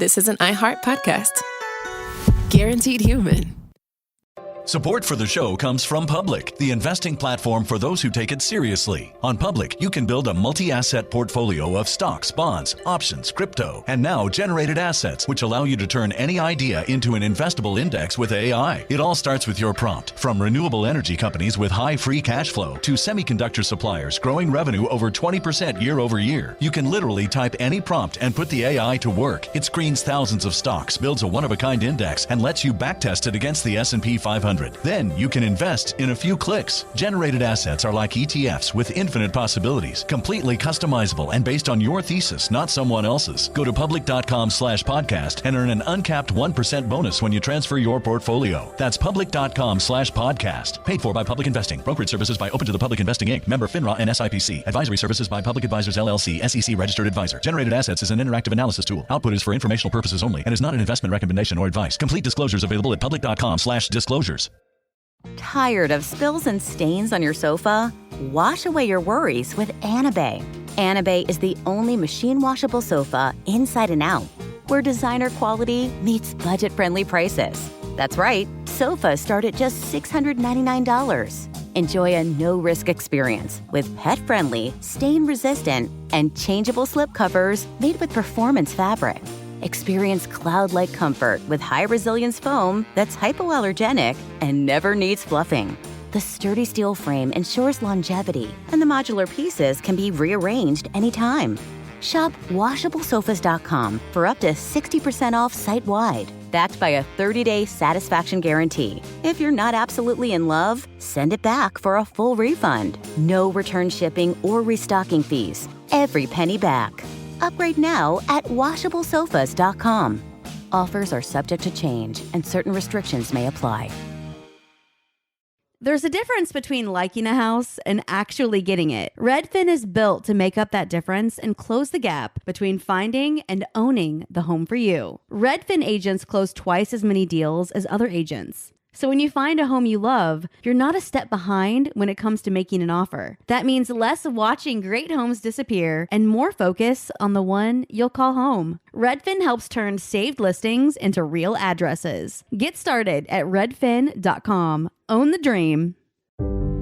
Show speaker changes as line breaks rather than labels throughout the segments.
this is an iHeart podcast. Guaranteed human.
Support for the show comes from Public, the investing platform for those who take it seriously. On Public, you can build a multi-asset portfolio of stocks, bonds, options, crypto, and now generated assets, which allow you to turn any idea into an investable index with AI. It all starts with your prompt. From renewable energy companies with high free cash flow to semiconductor suppliers growing revenue over 20% year over year, you can literally type any prompt and put the AI to work. It screens thousands of stocks, builds a one-of-a-kind index, and lets you backtest it against the S&P 500. Then you can invest in a few clicks. Generated assets are like ETFs with infinite possibilities, completely customizable and based on your thesis, not someone else's. Go to public.com/podcast and earn an uncapped 1% bonus when you transfer your portfolio. That's public.com/podcast. Paid for by Public Investing. Brokerage services by Open to the Public Investing Inc. Member FINRA and SIPC. Advisory services by Public Advisors LLC, SEC registered advisor. Generated assets is an interactive analysis tool. Output is for informational purposes only and is not an investment recommendation or advice. Complete disclosures available at public.com/disclosures.
Tired of spills and stains on your sofa? Wash away your worries with Anabay. Anabay is the only machine washable sofa inside and out, where designer quality meets budget-friendly prices. That's right, sofas start at just $699. Enjoy a no-risk experience with pet-friendly, stain-resistant, and changeable slip covers made with performance fabric. Experience cloud-like comfort with high-resilience foam that's hypoallergenic and never needs fluffing. The sturdy steel frame ensures longevity, and the modular pieces can be rearranged anytime. Shop WashableSofas.com for up to 60% off site-wide, backed by a 30-day satisfaction guarantee. If you're not absolutely in love, send it back for a full refund. No return shipping or restocking fees. Every penny back. Upgrade now at WashableSofas.com. Offers are subject to change, and certain restrictions may apply.
There's a difference between liking a house and actually getting it. Redfin is built to make up that difference and close the gap between finding and owning the home for you. Redfin agents close twice as many deals as other agents. So when you find a home you love, you're not a step behind when it comes to making an offer. That means less watching great homes disappear and more focus on the one you'll call home. Redfin helps turn saved listings into real addresses. Get started at redfin.com. Own the dream.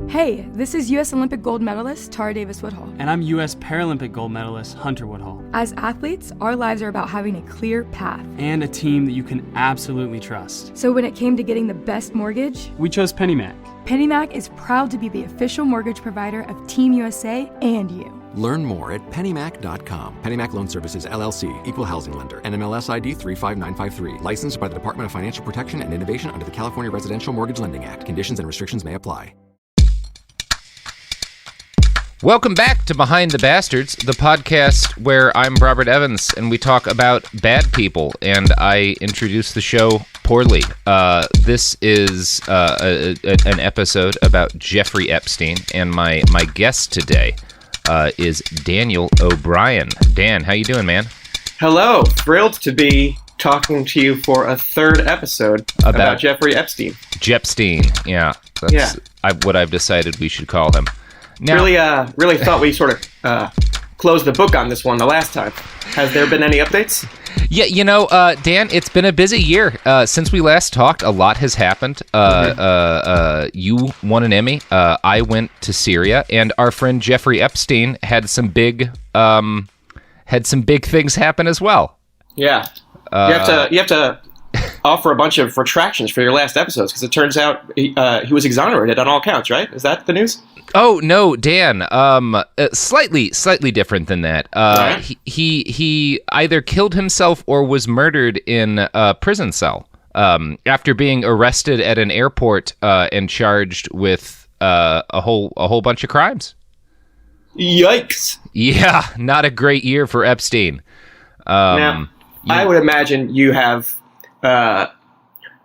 Hey, this is U.S. Olympic gold medalist Tara Davis-Woodhull.
And I'm U.S. Paralympic gold medalist Hunter Woodhull.
As athletes, our lives are about having a clear path.
And a team that you can absolutely trust.
So when it came to getting the best mortgage,
we chose PennyMac.
PennyMac is proud to be the official mortgage provider of Team USA and you.
Learn more at pennymac.com. PennyMac Loan Services, LLC, Equal Housing Lender, NMLS ID 35953. Licensed by the Department of Financial Protection and Innovation under the California Residential Mortgage Lending Act. Conditions and restrictions may apply.
Welcome back to Behind the Bastards, the podcast where I'm Robert Evans and we talk about bad people, and I introduce the show poorly. This is an episode about Jeffrey Epstein, and my guest today is Daniel O'Brien. Dan, how you doing, man?
Hello. Thrilled to be talking to you for a third episode about Jeffrey Epstein.
Jepstein, yeah. That's what I've decided we should call him. Now,
really thought we sort of closed the book on this one the last time. Has there been any updates?
Yeah, Dan, it's been a busy year. Since we last talked, a lot has happened. You won an Emmy. I went to Syria, and our friend Jeffrey Epstein had some big things happen as well.
Yeah, you have to offer a bunch of retractions for your last episodes because it turns out he was exonerated on all counts. Right? Is that the news?
Oh no, Dan. Slightly different than that. He either killed himself or was murdered in a prison cell after being arrested at an airport and charged with a whole bunch of crimes.
Yikes!
Yeah, not a great year for Epstein.
Now, I would imagine you have an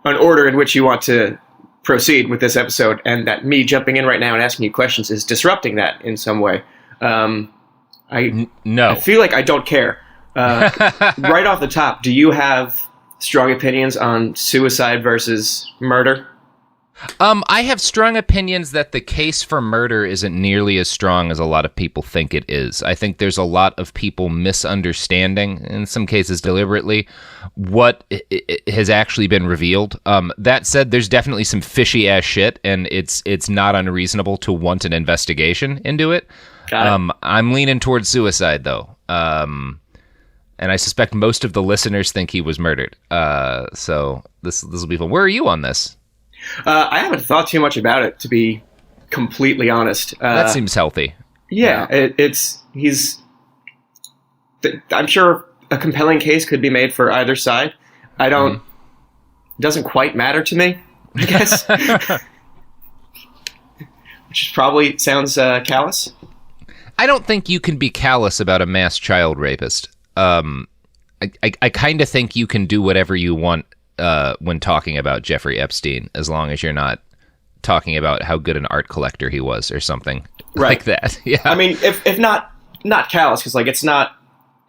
order in which you want to proceed with this episode, and that me jumping in right now and asking you questions is disrupting that in some way. No. I feel like I don't care. Right off the top, do you have strong opinions on suicide versus murder?
I have strong opinions that the case for murder isn't nearly as strong as a lot of people think it is. I think there's a lot of people misunderstanding, in some cases deliberately, what has actually been revealed. That said, there's definitely some fishy-ass shit, and it's not unreasonable to want an investigation into it.
Got it.
I'm leaning towards suicide, though. And I suspect most of the listeners think he was murdered. So this will be fun. Where are you on this?
I haven't thought too much about it, to be completely honest.
That seems healthy.
Yeah, I'm sure a compelling case could be made for either side. It doesn't quite matter to me, I guess. Which probably sounds callous.
I don't think you can be callous about a mass child rapist. I kind of think you can do whatever you want when talking about Jeffrey Epstein, as long as you're not talking about how good an art collector he was or something like that. Yeah.
I mean, if not callous, because like it's not.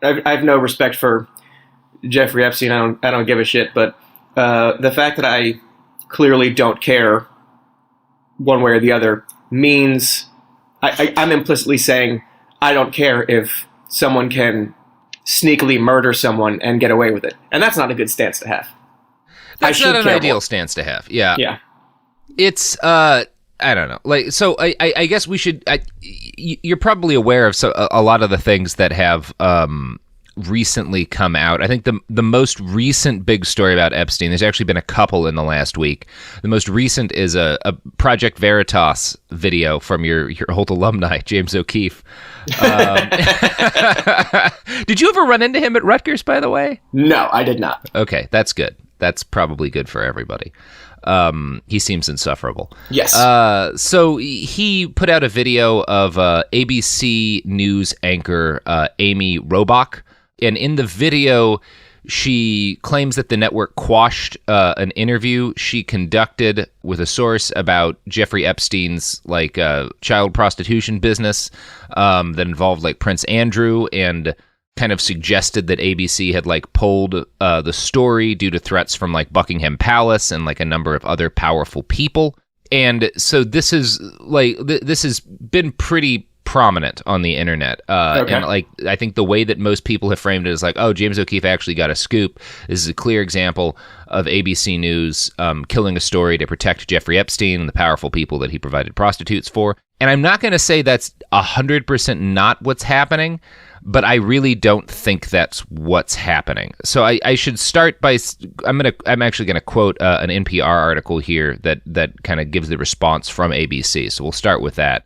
I have no respect for Jeffrey Epstein. I don't give a shit. But the fact that I clearly don't care one way or the other means I'm implicitly saying I don't care if someone can sneakily murder someone and get away with it, and that's not a good stance to have.
That's not an ideal stance to have. Yeah.
Yeah.
It's I don't know. Like, so I guess we should. You're probably aware of a lot of the things that have recently come out. I think the most recent big story about Epstein, there's actually been a couple in the last week. The most recent is a Project Veritas video from your old alumni, James O'Keefe. Did you ever run into him at Rutgers, by the way?
No, I did not.
Okay, that's good. That's probably good for everybody. He seems insufferable.
Yes.
So he put out a video of ABC News anchor Amy Robach. And in the video, she claims that the network quashed an interview she conducted with a source about Jeffrey Epstein's child prostitution business that involved Prince Andrew, and kind of suggested that ABC had pulled the story due to threats from Buckingham Palace and a number of other powerful people. And so this is this has been pretty prominent on the internet.
Okay.
And I think the way that most people have framed it is oh, James O'Keefe actually got a scoop. This is a clear example of ABC News killing a story to protect Jeffrey Epstein and the powerful people that he provided prostitutes for. And I'm not going to say that's 100% not what's happening, but I really don't think that's what's happening. So I should start by I'm actually going to quote an NPR article here that kind of gives the response from ABC. So we'll start with that.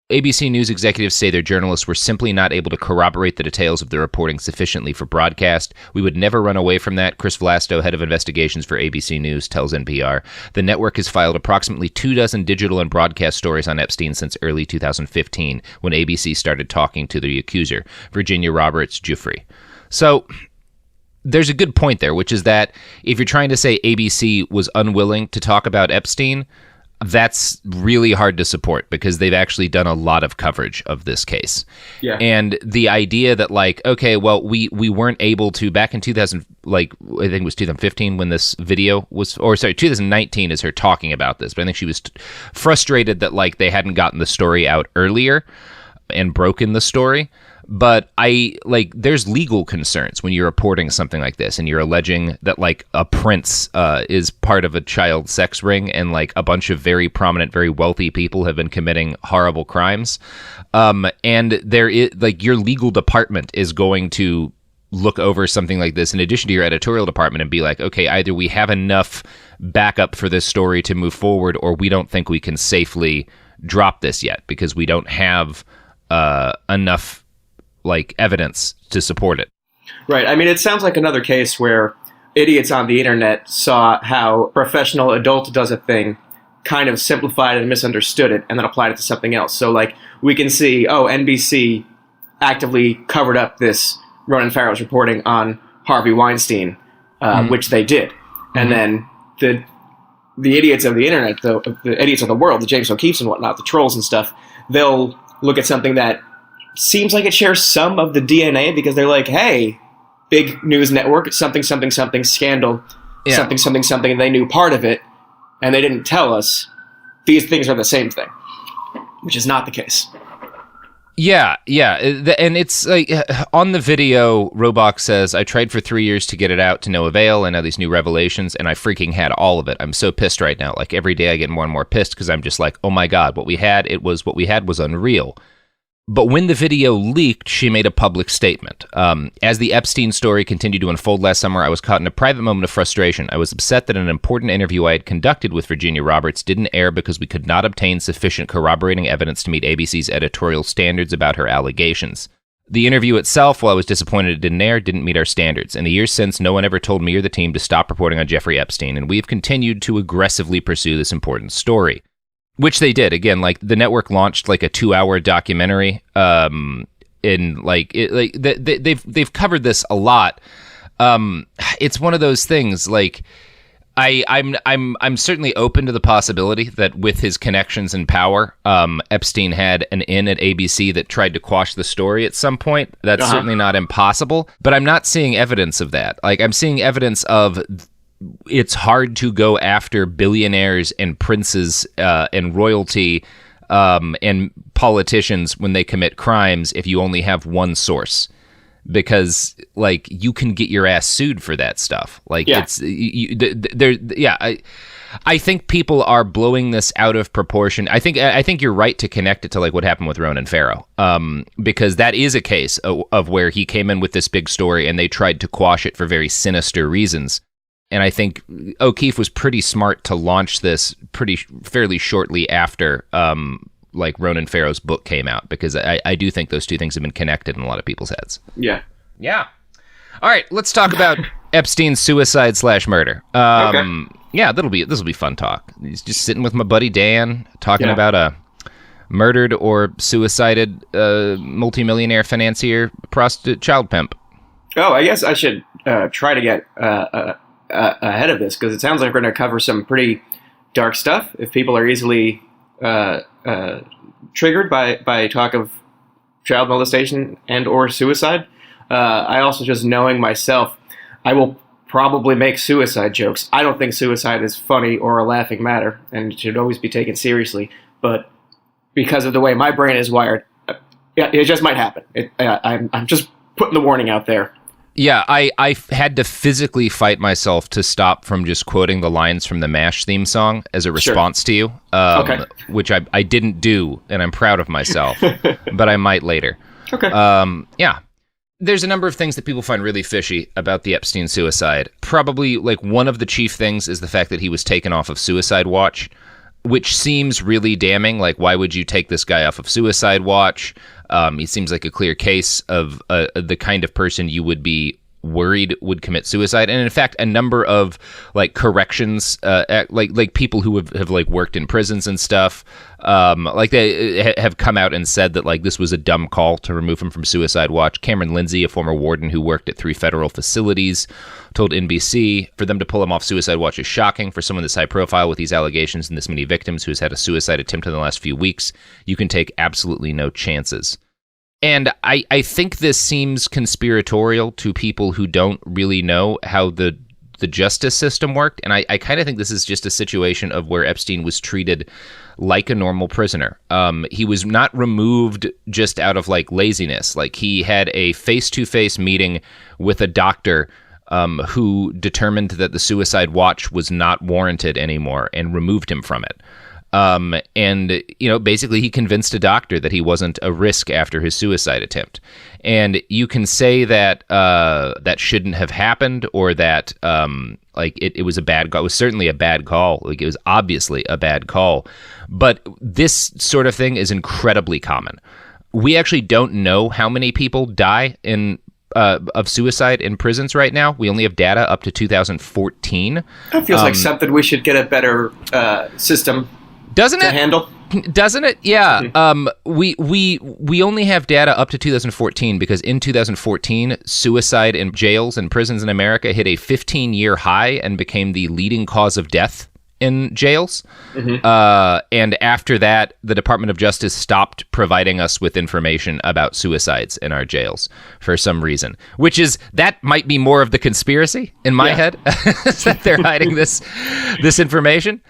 ABC News executives say their journalists were simply not able to corroborate the details of the reporting sufficiently for broadcast. We would never run away from that, Chris Vlasto, head of investigations for ABC News, tells NPR. The network has filed approximately 24 digital and broadcast stories on Epstein since early 2015, when ABC started talking to the accuser, Virginia Roberts Giuffre. So there's a good point there, which is that if you're trying to say ABC was unwilling to talk about Epstein, that's really hard to support, because they've actually done a lot of coverage of this case.
Yeah.
And the idea that okay, well, we weren't able to back in 2000, I think it was 2015 when this video was, or sorry, 2019 is her talking about this, but I think she was frustrated that they hadn't gotten the story out earlier and broken the story. But there's legal concerns when you're reporting something like this and you're alleging that a prince is part of a child sex ring, and a bunch of very prominent, very wealthy people have been committing horrible crimes. And there is your legal department is going to look over something like this in addition to your editorial department and be okay, either we have enough backup for this story to move forward, or we don't think we can safely drop this yet because we don't have enough evidence to support it.
Right. I mean, it sounds like another case where idiots on the internet saw how a professional adult does a thing, kind of simplified and misunderstood it, and then applied it to something else. So, we can see, NBC actively covered up this Ronan Farrow's reporting on Harvey Weinstein, which they did. Mm-hmm. And then the idiots of the internet, the idiots of the world, the James O'Keefes and whatnot, the trolls and stuff, they'll look at something that seems like it shares some of the DNA, because they're hey, big news network, something, something, something, scandal, something, something, something, and they knew part of it. and they didn't tell us these things are the same thing, which is not the case.
Yeah. And it's like on the video, Robach says, I tried for 3 years to get it out to no avail, and now these new revelations, and I freaking had all of it. I'm so pissed right now. Like every day I get more and more pissed because I'm just like, oh my God, what we had was unreal. But when the video leaked, she made a public statement. As the Epstein story continued to unfold last summer, I was caught in a private moment of frustration. I was upset that an important interview I had conducted with Virginia Roberts didn't air because we could not obtain sufficient corroborating evidence to meet ABC's editorial standards about her allegations. The interview itself, while I was disappointed it didn't air, didn't meet our standards. In the years since, no one ever told me or the team to stop reporting on Jeffrey Epstein, and we have continued to aggressively pursue this important story. Which they did. Again, like the network launched like a 2-hour documentary. They've covered this a lot. It's one of those things. Like I'm certainly open to the possibility that with his connections and power, Epstein had an in at ABC that tried to quash the story at some point. That's certainly not impossible. But I'm not seeing evidence of that. Like I'm seeing evidence of. It's hard to go after billionaires and princes and royalty and politicians when they commit crimes if you only have one source, because like you can get your ass sued for that stuff. Like it's I think people are blowing this out of proportion. I think you're right to connect it to like what happened with Ronan Farrow, because that is a case of where he came in with this big story and they tried to quash it for very sinister reasons. And I think O'Keefe was pretty smart to launch this fairly shortly after like Ronan Farrow's book came out, because I do think those two things have been connected in a lot of people's heads.
Yeah.
All right, let's talk about Epstein's suicide/murder.
Okay.
Yeah, this will be fun talk. He's just sitting with my buddy Dan talking about a murdered or suicided multimillionaire financier, prostitute, child pimp.
Oh, I guess I should try to get ahead of this, because it sounds like we're going to cover some pretty dark stuff. If people are easily triggered by talk of child molestation and or suicide, I also, just knowing myself, I will probably make suicide jokes. I don't think suicide is funny or a laughing matter and should always be taken seriously, but because of the way my brain is wired, it just might happen. I'm just putting the warning out there.
Yeah, I had to physically fight myself to stop from just quoting the lines from the MASH theme song as a response to you, which I didn't do, and I'm proud of myself, but I might later.
Okay.
Yeah. There's a number of things that people find really fishy about the Epstein suicide. Probably, like, one of the chief things is the fact that he was taken off of Suicide Watch, which seems really damning. Like, why would you take this guy off of Suicide Watch? He seems like a clear case of the kind of person you would be worried would commit suicide. And in fact, a number of like corrections, like people who have like worked in prisons and stuff, like they have come out and said that like this was a dumb call to remove him from Suicide Watch. Cameron Lindsay, a former warden who worked at 3 federal facilities, told NBC for them to pull him off Suicide Watch is shocking. For someone this high profile with these allegations and this many victims who has had a suicide attempt in the last few weeks, you can take absolutely no chances. And I think this seems conspiratorial to people who don't really know how the justice system worked. And I kind of think this is just a situation of where Epstein was treated like a normal prisoner. He was not removed just out of like laziness. Like he had a face-to-face meeting with a doctor who determined that the Suicide Watch was not warranted anymore and removed him from it. And, you know, basically he convinced a doctor that he wasn't a risk after his suicide attempt. And you can say that that shouldn't have happened, or that like it was a bad call. It was certainly a bad call. Like it was obviously a bad call. But this sort of thing is incredibly common. We actually don't know how many people die of suicide in prisons right now. We only have data up to 2014.
That feels like something we should get a better system.
Doesn't
to
it?
handle?
Doesn't it? Yeah. We only have data up to 2014 because in 2014, suicide in jails and prisons in America hit a 15-year high and became the leading cause of death in jails. And after that, the Department of Justice stopped providing us with information about suicides in our jails for some reason, that might be more of the conspiracy in my head, that they're hiding this information.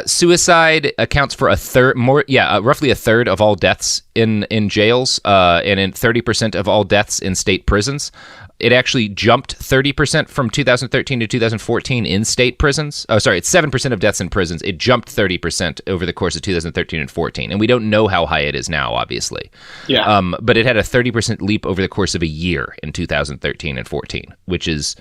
Suicide accounts for roughly a third of all deaths in jails, and in 30% of all deaths in state prisons. It actually jumped 30% from 2013 to 2014 in state prisons. Oh, sorry, it's 7% of deaths in prisons. It jumped 30% over the course of 2013 and 14. And we don't know how high it is now, obviously. Yeah. But it had a 30% leap over the course of a year in 2013 and 14, which is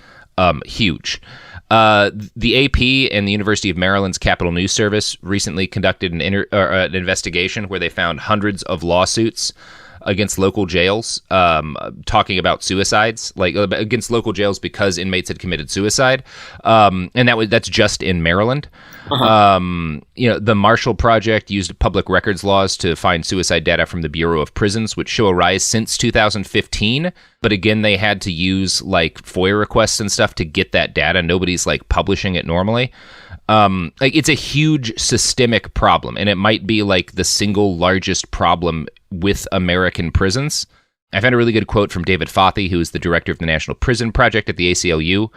huge. The AP and the University of Maryland's Capitol News Service recently conducted an investigation where they found hundreds of lawsuits against local jails, talking about suicides, like against local jails because inmates had committed suicide, and that's just in Maryland. The Marshall Project used public records laws to find suicide data from the Bureau of Prisons, which show a rise since 2015. But again, they had to use like FOIA requests and stuff to get that data. Nobody's like publishing it normally. It's a huge systemic problem, and it might be like the single largest problem with American prisons. I found a really good quote from David Fothey, who is the director of the National Prison Project at the ACLU.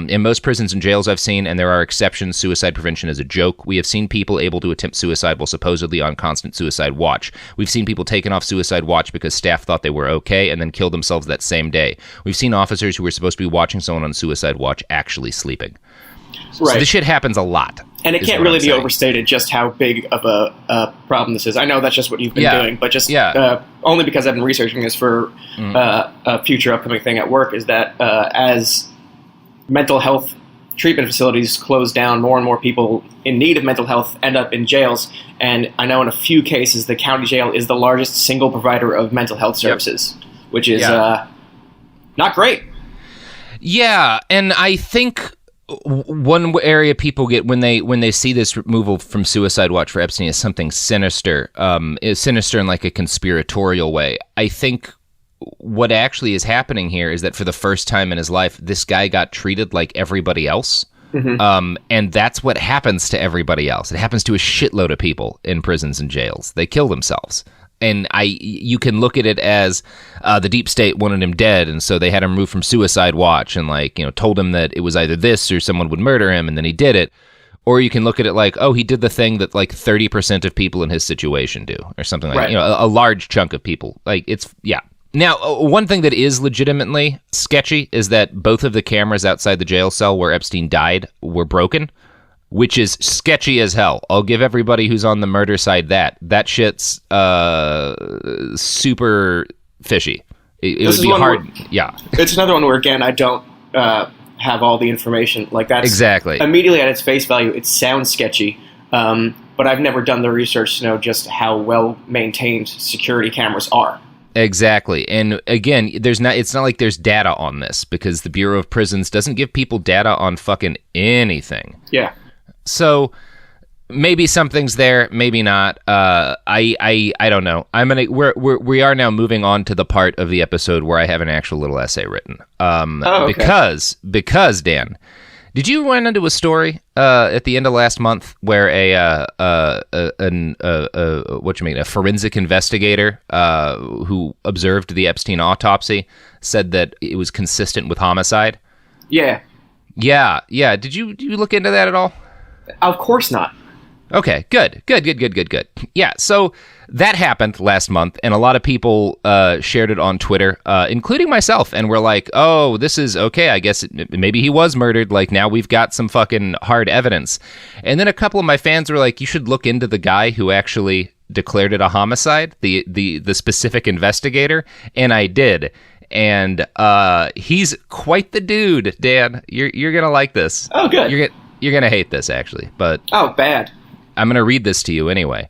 In most prisons and jails I've seen, and there are exceptions, suicide prevention is a joke. We have seen people able to attempt suicide while supposedly on constant suicide watch. We've seen people taken off suicide watch because staff thought they were okay and then killed themselves that same day. We've seen officers who were supposed to be watching someone on suicide watch actually sleeping. So this shit happens a lot.
And it can't really be overstated just how big of a problem this is. I know that's just what you've been doing, but just only because I've been researching this for a future upcoming thing at work, is that as mental health treatment facilities close down, more and more people in need of mental health end up in jails. And I know in a few cases, the county jail is the largest single provider of mental health services, which is not great. Yeah,
and I think one area people get when they see this removal from suicide watch for Epstein is something sinister. Is sinister in like a conspiratorial way. I think what actually is happening here is that for the first time in his life, this guy got treated like everybody else. And that's what happens to everybody else. It happens to a shitload of people in prisons and jails. They kill themselves. And you can look at it as the deep state wanted him dead, and so they had him removed from suicide watch and told him that it was either this or someone would murder him, and then he did it. Or you can look at it like, oh, he did the thing that like 30% of people in his situation do, or something like that. A large chunk of people. Now, one thing that is legitimately sketchy is that both of the cameras outside the jail cell where Epstein died were broken, which is sketchy as hell. I'll give everybody who's on the murder side that shit's super fishy. It would be hard.
It's another one where, again, I don't have all the information. Like that's
exactly
immediately at its face value, it sounds sketchy. But I've never done the research to know just how well maintained security cameras are.
Exactly. And again, it's not like there's data on this, because the Bureau of Prisons doesn't give people data on fucking anything.
Yeah.
So maybe something's there, maybe not. I don't know. We are now moving on to the part of the episode where I have an actual little essay written.
Okay.
Because Dan, did you run into a story at the end of last month where a forensic investigator who observed the Epstein autopsy said that it was consistent with homicide?
Yeah.
Did you look into that at all?
Of course not.
Okay, good. Yeah, so that happened last month, and a lot of people shared it on Twitter, including myself, and were like, oh, this is okay, I guess maybe he was murdered, like now we've got some fucking hard evidence. And then a couple of my fans were like, you should look into the guy who actually declared it a homicide, the specific investigator, and I did. And he's quite the dude, Dan. You're gonna like this.
Oh, good.
You're going to hate this, actually, but...
Oh, bad.
I'm going to read this to you anyway.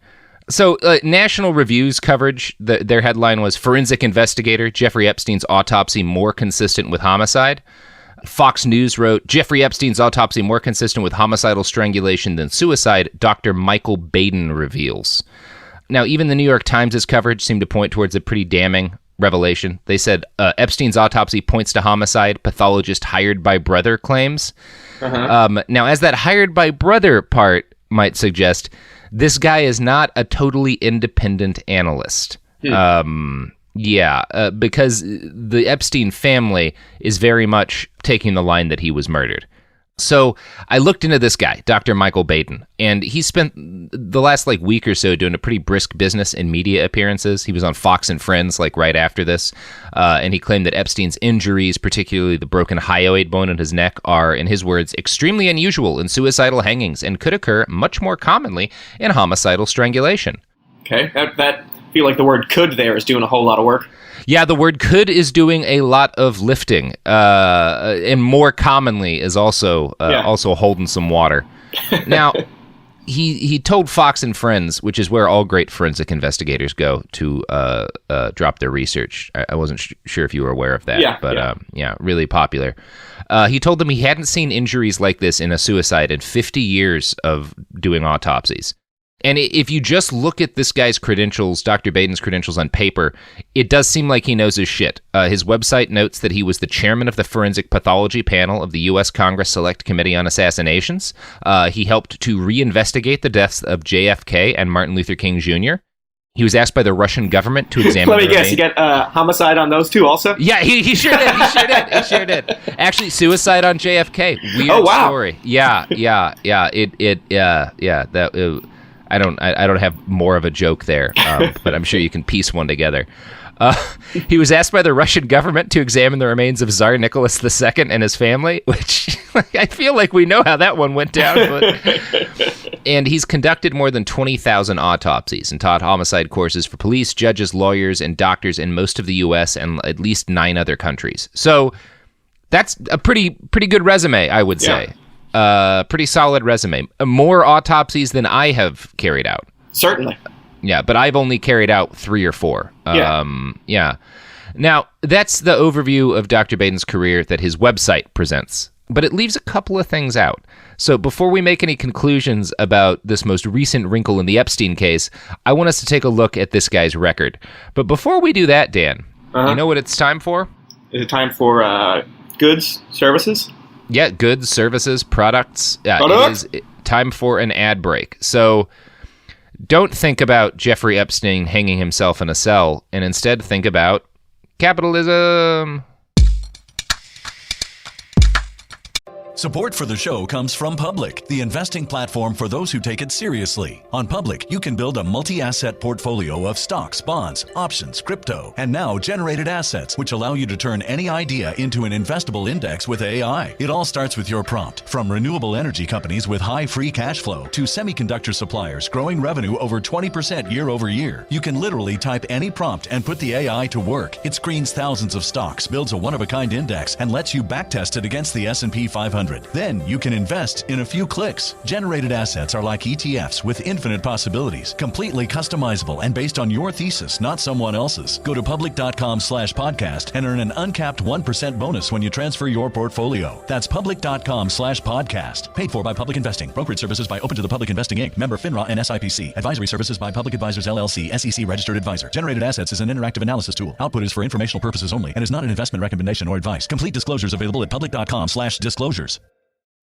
So, National Review's coverage, their headline was, Forensic Investigator, Jeffrey Epstein's Autopsy More Consistent with Homicide. Fox News wrote, Jeffrey Epstein's autopsy more consistent with homicidal strangulation than suicide, Dr. Michael Baden reveals. Now, even the New York Times' coverage seemed to point towards a pretty damning revelation. They said Epstein's autopsy points to homicide, pathologist hired by brother claims. Now, as that hired by brother part might suggest, this guy is not a totally independent analyst. Because the Epstein family is very much taking the line that he was murdered. So I looked into this guy, Dr. Michael Baden, and he spent the last week or so doing a pretty brisk business in media appearances. He was on Fox and Friends right after this, and he claimed that Epstein's injuries, particularly the broken hyoid bone in his neck, are, in his words, extremely unusual in suicidal hangings and could occur much more commonly in homicidal strangulation.
Okay, that feel like the word "could" there is doing a whole lot of work.
Yeah, the word "could" is doing a lot of lifting, and more commonly is also holding some water. Now, he told Fox and Friends, which is where all great forensic investigators go to drop their research. I wasn't sure if you were aware of that, but really popular. He told them he hadn't seen injuries like this in a suicide in 50 years of doing autopsies. And if you just look at this guy's credentials, Dr. Baden's credentials on paper, it does seem like he knows his shit. His website notes that he was the chairman of the forensic pathology panel of the U.S. Congress Select Committee on Assassinations. He helped to reinvestigate the deaths of JFK and Martin Luther King Jr. He was asked by the Russian government to examine.
Let me guess, you got homicide on those two also?
Yeah, he sure did. He sure did. Actually, suicide on JFK. Weird story. Yeah. I don't have more of a joke there, but I'm sure you can piece one together. He was asked by the Russian government to examine the remains of Tsar Nicholas II and his family, which I feel like we know how that one went down. And he's conducted more than 20,000 autopsies and taught homicide courses for police, judges, lawyers, and doctors in most of the U.S. and at least 9 other countries. So that's a pretty good resume, I would say. Pretty solid resume. More autopsies than I have carried out.
Certainly.
Yeah, but I've only carried out 3 or 4. Yeah. Now, that's the overview of Dr. Baden's career that his website presents. But it leaves a couple of things out. So before we make any conclusions about this most recent wrinkle in the Epstein case, I want us to take a look at this guy's record. But before we do that, Dan, you know what it's time for?
Is it time for goods, services?
Yeah, goods, services, products. It is time for an ad break. So don't think about Jeffrey Epstein hanging himself in a cell, and instead think about capitalism.
Support for the show comes from Public, the investing platform for those who take it seriously. On Public, you can build a multi-asset portfolio of stocks, bonds, options, crypto, and now generated assets, which allow you to turn any idea into an investable index with AI. It all starts with your prompt. From renewable energy companies with high free cash flow to semiconductor suppliers growing revenue over 20% year over year, you can literally type any prompt and put the AI to work. It screens thousands of stocks, builds a one-of-a-kind index, and lets you backtest it against the S&P 500. Then you can invest in a few clicks. Generated assets are like ETFs with infinite possibilities, completely customizable and based on your thesis, not someone else's. Go to public.com/podcast and earn an uncapped 1% bonus when you transfer your portfolio. That's public.com/podcast. Paid for by Public Investing. Brokerage services by Open to the Public Investing Inc. Member FINRA and SIPC. Advisory services by Public Advisors LLC, SEC registered advisor. Generated assets is an interactive analysis tool. Output is for informational purposes only and is not an investment recommendation or advice. Complete disclosures available at public.com/disclosures.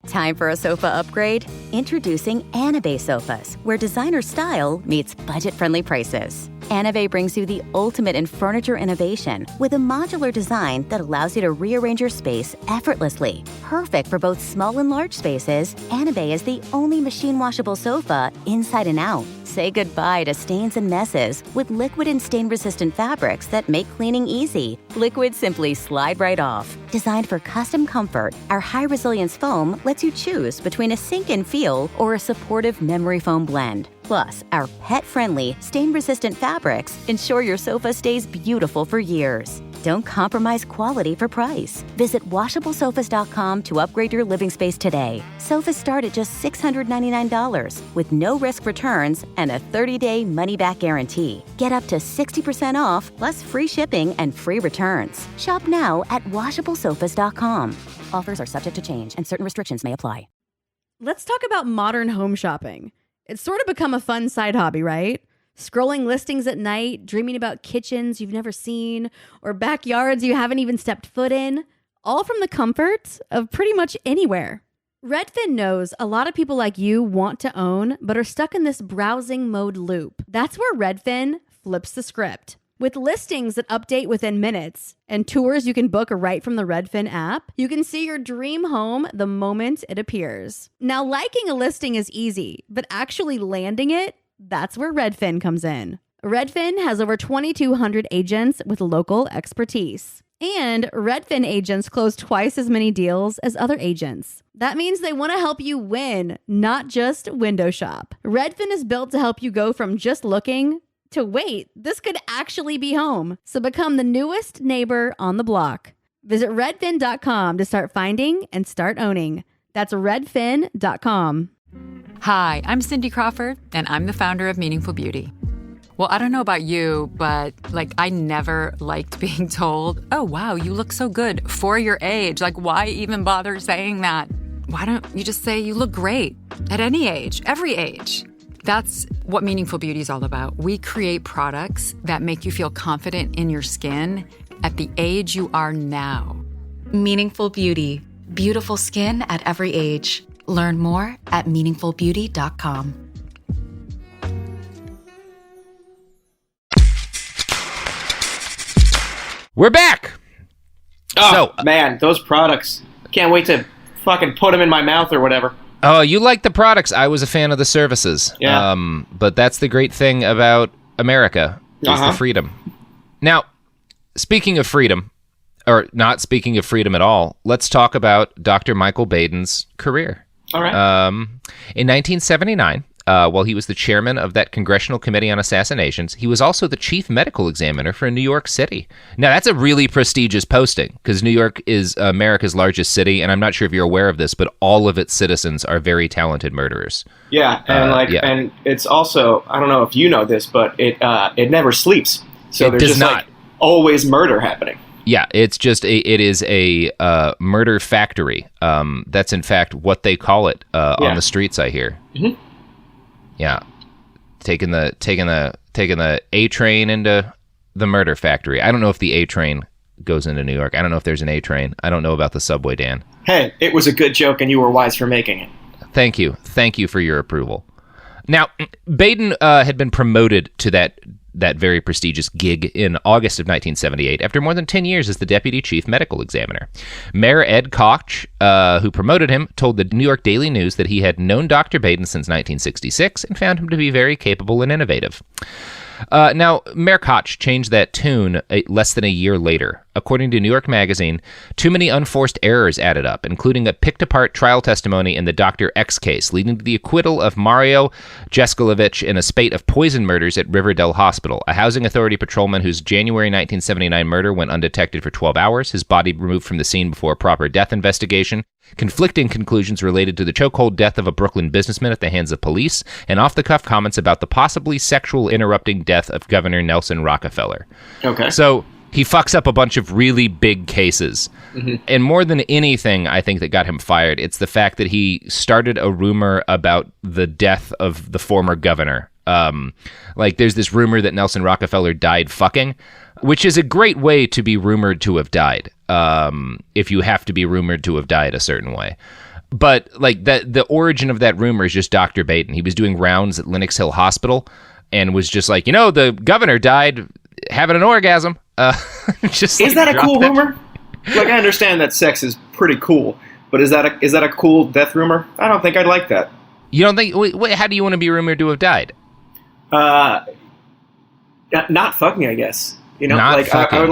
Time for a sofa upgrade? Introducing Anabe Sofas, where designer style meets budget-friendly prices. Anabe brings you the ultimate in furniture innovation with a modular design that allows you to rearrange your space effortlessly. Perfect for both small and large spaces, Anabe is the only machine-washable sofa inside and out. Say goodbye to stains and messes with liquid and stain-resistant fabrics that make cleaning easy. Liquids simply slide right off. Designed for custom comfort, our high-resilience foam lets you choose between a sink-in feel or a supportive memory foam blend. Plus, our pet-friendly, stain-resistant fabrics ensure your sofa stays beautiful for years. Don't compromise quality for price. Visit washablesofas.com to upgrade your living space today. Sofas start at just $699 with no risk returns and a 30-day money-back guarantee. Get up to 60% off, plus free shipping and free returns. Shop now at washablesofas.com. Offers are subject to change and certain restrictions may apply.
Let's talk about modern home shopping. It's sort of become a fun side hobby, right? Scrolling listings at night, dreaming about kitchens you've never seen, or backyards you haven't even stepped foot in, all from the comfort of pretty much anywhere. Redfin knows a lot of people like you want to own, but are stuck in this browsing mode loop. That's where Redfin flips the script. With listings that update within minutes and tours you can book right from the Redfin app, you can see your dream home the moment it appears. Now, liking a listing is easy, but actually landing it, that's where Redfin comes in. Redfin has over 2,200 agents with local expertise. And Redfin agents close twice as many deals as other agents. That means they want to help you win, not just window shop. Redfin is built to help you go from just looking to wait, this could actually be home. So become the newest neighbor on the block. Visit redfin.com to start finding and start owning. That's redfin.com.
Hi, I'm Cindy Crawford, and I'm the founder of Meaningful Beauty. Well, I don't know about you, but I never liked being told, oh, wow, you look so good for your age. Why even bother saying that? Why don't you just say you look great at any age, every age? That's what Meaningful Beauty is all about. We create products that make you feel confident in your skin at the age you are now.
Meaningful Beauty. Beautiful skin at every age. Learn more at meaningfulbeauty.com.
We're back!
Oh, man, those products. Can't wait to fucking put them in my mouth or whatever.
Oh, you like the products. I was a fan of the services.
Yeah.
But that's the great thing about America, is the freedom. Now, speaking of freedom, or not speaking of freedom at all, let's talk about Dr. Michael Baden's career.
All right.
In 1979, while he was the chairman of that Congressional Committee on Assassinations, he was also the chief medical examiner for New York City. Now, that's a really prestigious posting, because New York is America's largest city, and I'm not sure if you're aware of this, but all of its citizens are very talented murderers.
Yeah, and and it's also, I don't know if you know this, but it never sleeps. So there's just always murder happening.
Yeah, it is a murder factory. That's in fact what they call it on the streets, I hear.
Mm-hmm.
Yeah, taking the A train into the murder factory. I don't know if the A train goes into New York. I don't know if there's an A train. I don't know about the subway, Dan.
Hey, it was a good joke, and you were wise for making it.
Thank you for your approval. Now, Baden had been promoted to that very prestigious gig in August of 1978 after more than 10 years as the deputy chief medical examiner. Mayor Ed Koch, who promoted him, told the New York Daily News that he had known Dr. Baden since 1966 and found him to be very capable and innovative. Now, Mayor Koch changed that tune less than a year later. According to New York Magazine, too many unforced errors added up, including a picked-apart trial testimony in the Dr. X case, leading to the acquittal of Mario Jeskalovich in a spate of poison murders at Riverdale Hospital, a housing authority patrolman whose January 1979 murder went undetected for 12 hours, his body removed from the scene before a proper death investigation, conflicting conclusions related to the chokehold death of a Brooklyn businessman at the hands of police, and off-the-cuff comments about the possibly sexual interrupting death of Governor Nelson Rockefeller.
Okay.
So he fucks up a bunch of really big cases. Mm-hmm. And more than anything, I think, that got him fired, it's the fact that he started a rumor about the death of the former governor. There's this rumor that Nelson Rockefeller died fucking, which is a great way to be rumored to have died, if you have to be rumored to have died a certain way. But the origin of that rumor is just Dr. Baden. He was doing rounds at Lenox Hill Hospital and was just like, the governor died having an orgasm.
Is that a cool rumor? I understand that sex is pretty cool, but is that a cool death rumor? I don't think I'd like that.
You don't think? Wait, how do you want to be rumored to have died?
Not fucking, I guess.
Not fucking.
I would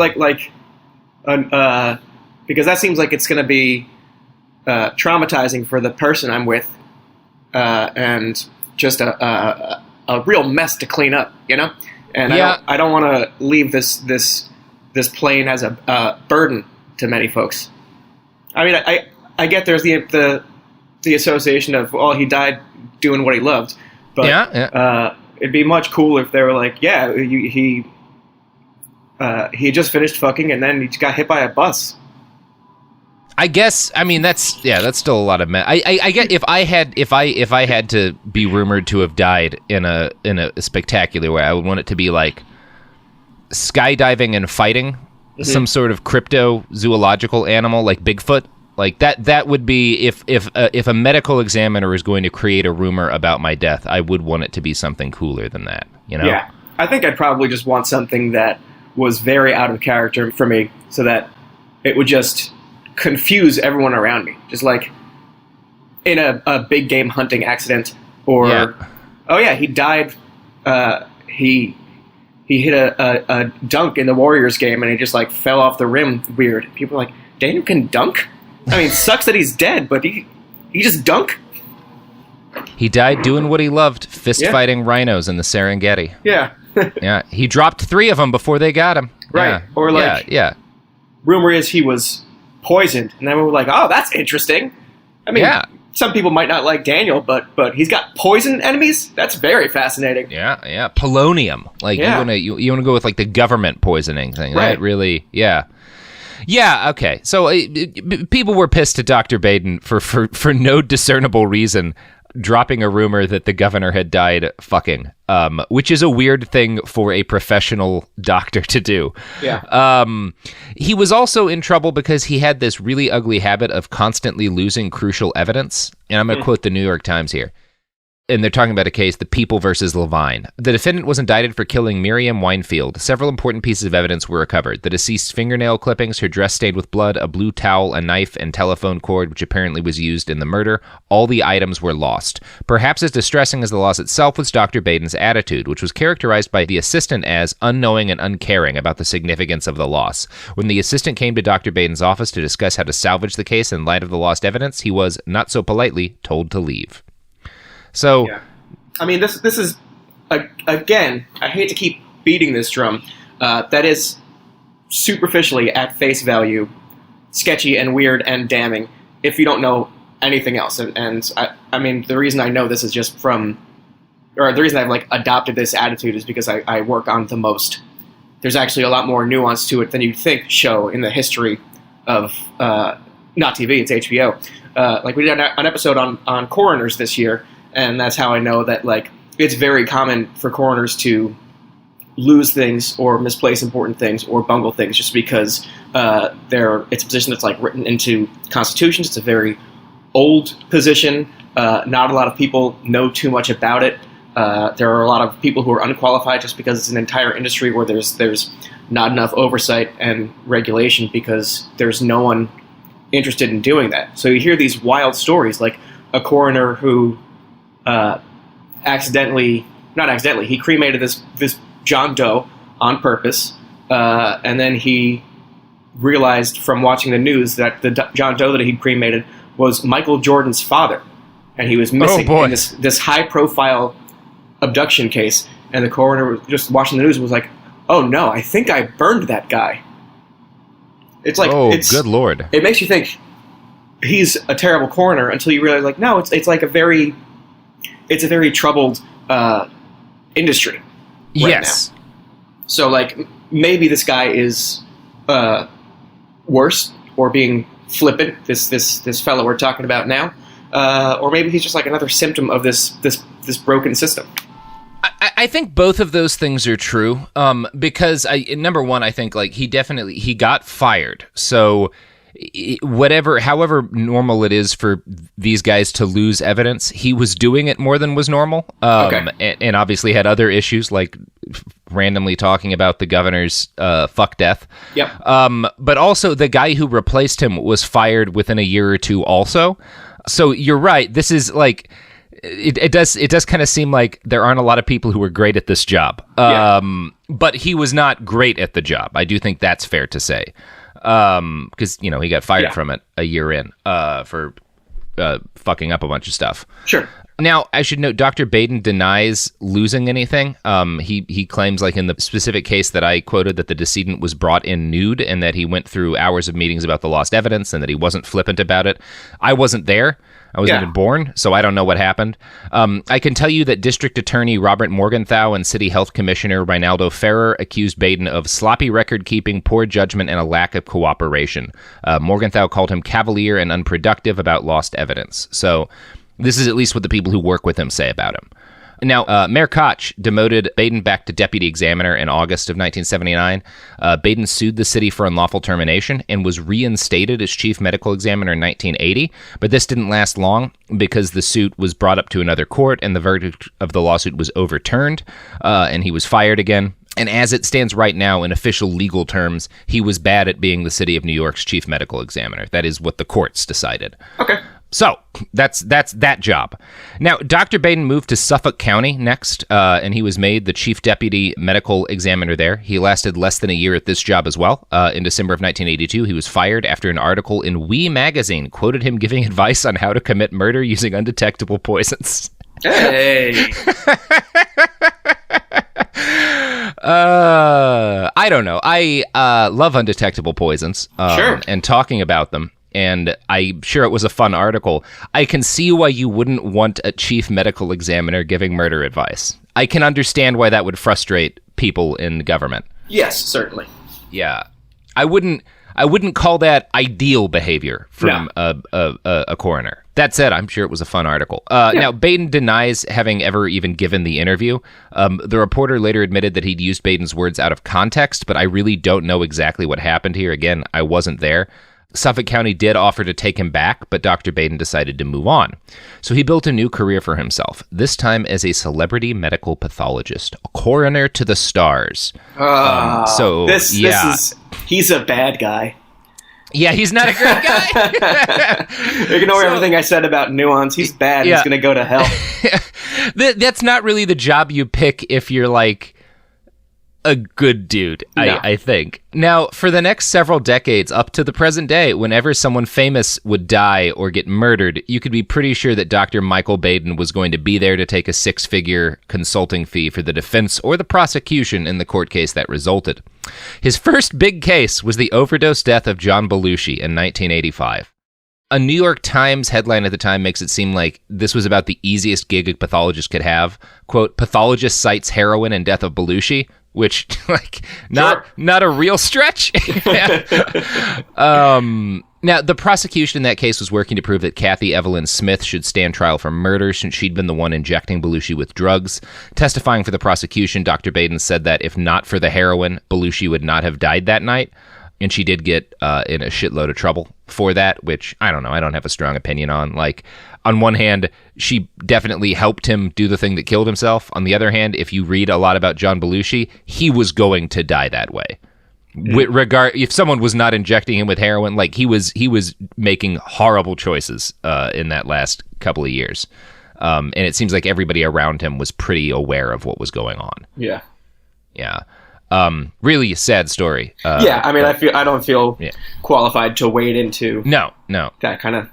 because that seems like it's going to be traumatizing for the person I'm with, and just a real mess to clean up, And yeah. I don't want to leave this plane as a burden to many folks. I mean, I get there's the association of, he died doing what he loved, but it'd be much cooler if they were like, he just finished fucking and then he got hit by a bus.
I guess. I mean, that's still a lot of. I get if I had to be rumored to have died in a spectacular way, I would want it to be like skydiving and fighting some sort of cryptozoological animal like Bigfoot. Like that would be if a medical examiner is going to create a rumor about my death, I would want it to be something cooler than that. You know?
Yeah, I think I'd probably just want something that was very out of character for me, so that it would just confuse everyone around me. Just like in a big game hunting accident, or he died. He hit a dunk in the Warriors game, and he just like fell off the rim. Weird. People are like, Daniel can dunk? I mean, it sucks that he's dead, but he just dunk?
He died doing what he loved, fist-fighting rhinos in the Serengeti.
Yeah.
Yeah, he dropped 3 of them before they got him.
Right.
Yeah.
Or like, rumor is he was poisoned, and then we were like, oh, that's interesting. I mean, some people might not like Daniel, but he's got poison enemies? That's very fascinating.
Yeah. Polonium. Like, you want to go with like the government poisoning thing.
Right.
That really, Yeah, okay. So people were pissed at Dr. Baden for no discernible reason dropping a rumor that the governor had died fucking, which is a weird thing for a professional doctor to do.
Yeah.
He was also in trouble because he had this really ugly habit of constantly losing crucial evidence. And I'm going to quote the New York Times here. And they're talking about a case, the People versus Levine. The defendant was indicted for killing Miriam Weinfeld. Several important pieces of evidence were recovered. The deceased's fingernail clippings, her dress stained with blood, a blue towel, a knife, and telephone cord, which apparently was used in the murder. All the items were lost. Perhaps as distressing as the loss itself was Dr. Baden's attitude, which was characterized by the assistant as unknowing and uncaring about the significance of the loss. When the assistant came to Dr. Baden's office to discuss how to salvage the case in light of the lost evidence, he was, not so politely, told to leave. So,
I mean, this is, again, I hate to keep beating this drum. That is superficially, at face value, sketchy and weird and damning if you don't know anything else. And I mean, the reason I know this is just the reason I've like adopted this attitude is because I work on the most. There's actually a lot more nuance to it than you'd think show in the history of, not TV, it's HBO. Like we did an episode on coroners this year. And that's how I know that, like, it's very common for coroners to lose things or misplace important things or bungle things just because it's a position that's, like, written into constitutions. It's a very old position. Not a lot of people know too much about it. There are a lot of people who are unqualified just because it's an entire industry where there's not enough oversight and regulation because there's no one interested in doing that. So you hear these wild stories, like a coroner who... he cremated this John Doe on purpose, and then he realized from watching the news that the John Doe that he cremated was Michael Jordan's father, and he was missing in this high-profile abduction case, and the coroner just watching the news was like, oh no, I think I burned that guy. It's like,
good Lord.
It makes you think he's a terrible coroner until you realize, like, no, it's like a very troubled industry right now. So, like, maybe this guy is worse or being flippant, this fellow we're talking about now, or maybe he's just like another symptom of this broken system.
I think both of those things are true, because number one, I think like he got fired. So however normal it is for these guys to lose evidence, he was doing it more than was normal. And obviously had other issues like randomly talking about the governor's fuck death.
Yep.
But also the guy who replaced him was fired within a year or two also. So you're right. This is like... It does kind of seem like there aren't a lot of people who are great at this job. But he was not great at the job. I do think that's fair to say. Because, he got fired from it a year in for fucking up a bunch of stuff.
Sure.
Now, I should note, Dr. Baden denies losing anything. He claims, like in the specific case that I quoted, that the decedent was brought in nude and that he went through hours of meetings about the lost evidence and that he wasn't flippant about it. I wasn't there. I wasn't even born, so I don't know what happened. I can tell you that District Attorney Robert Morgenthau and City Health Commissioner Reinaldo Ferrer accused Baden of sloppy record-keeping, poor judgment, and a lack of cooperation. Morgenthau called him cavalier and unproductive about lost evidence. So this is at least what the people who work with him say about him. Now, Mayor Koch demoted Baden back to deputy examiner in August of 1979. Baden sued the city for unlawful termination and was reinstated as chief medical examiner in 1980. But this didn't last long because the suit was brought up to another court and the verdict of the lawsuit was overturned, and he was fired again. And as it stands right now, in official legal terms, he was bad at being the city of New York's chief medical examiner. That is what the courts decided.
Okay.
So that's that job. Now, Dr. Baden moved to Suffolk County next, and he was made the chief deputy medical examiner there. He lasted less than a year at this job as well. In December of 1982, he was fired after an article in We magazine quoted him giving advice on how to commit murder using undetectable poisons.
Hey!
I don't know. I love undetectable poisons.
Sure.
And talking about them. And I'm sure it was a fun article. I can see why you wouldn't want a chief medical examiner giving murder advice. I can understand why that would frustrate people in government.
Yes, certainly.
Yeah. I wouldn't call that ideal behavior from a coroner. That said, I'm sure it was a fun article. Now, Baden denies having ever even given the interview. The reporter later admitted that he'd used Baden's words out of context, but I really don't know exactly what happened here. Again, I wasn't there. Suffolk County did offer to take him back, but Dr. Baden decided to move on. So he built a new career for himself, this time as a celebrity medical pathologist, a coroner to the stars.
He's a bad guy.
Yeah, he's not a great guy.
Ignore everything I said about nuance. He's bad. Yeah. He's going to go to hell.
That's not really the job you pick if you're like a good dude, no. I think. Now, for the next several decades, up to the present day, whenever someone famous would die or get murdered, you could be pretty sure that Dr. Michael Baden was going to be there to take a 6-figure consulting fee for the defense or the prosecution in the court case that resulted. His first big case was the overdose death of John Belushi in 1985. A New York Times headline at the time makes it seem like this was about the easiest gig a pathologist could have. Quote, pathologist cites heroin and death of Belushi, which, like, not a real stretch. Now, the prosecution in that case was working to prove that Kathy Evelyn Smith should stand trial for murder since she'd been the one injecting Belushi with drugs. Testifying for the prosecution, Dr. Baden said that if not for the heroin, Belushi would not have died that night. And she did get in a shitload of trouble for that, which, I don't know, I don't have a strong opinion on. Like, on one hand, she definitely helped him do the thing that killed himself. On the other hand, if you read a lot about John Belushi, he was going to die that way. If someone was not injecting him with heroin, like, he was making horrible choices in that last couple of years. And it seems like everybody around him was pretty aware of what was going on.
Yeah.
Yeah. Really sad story.
I mean, I don't feel qualified to wade into
no
that kind of.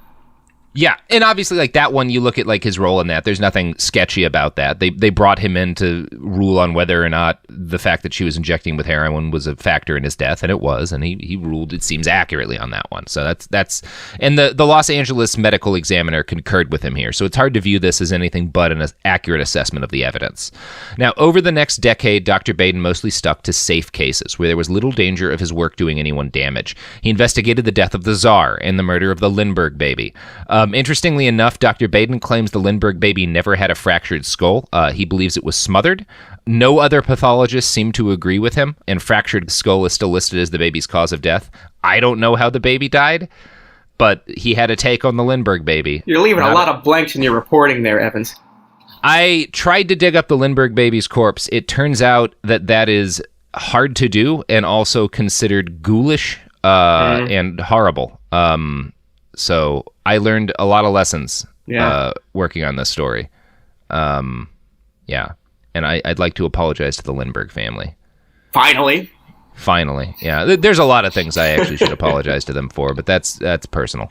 Yeah, and obviously, like, that one, you look at, like, his role in that, there's nothing sketchy about that. They brought him in to rule on whether or not the fact that she was injecting with heroin was a factor in his death, and it was, and he ruled, it seems, accurately on that one. So that's and the Los Angeles medical examiner concurred with him here, so it's hard to view this as anything but an accurate assessment of the evidence. Now, over the next decade, Dr. Baden mostly stuck to safe cases, where there was little danger of his work doing anyone damage. He investigated the death of the Tsar and the murder of the Lindbergh baby. Interestingly enough, Dr. Baden claims the Lindbergh baby never had a fractured skull. He believes it was smothered. No other pathologists seem to agree with him, and fractured skull is still listed as the baby's cause of death. I don't know how the baby died, but he had a take on the Lindbergh baby.
You're leaving a lot of blanks in your reporting there, Evans.
I tried to dig up the Lindbergh baby's corpse. It turns out that is hard to do and also considered ghoulish and horrible. So I learned a lot of lessons working on this story. And I'd like to apologize to the Lindbergh family.
Finally. Yeah.
There's a lot of things I actually should apologize to them for, but that's personal.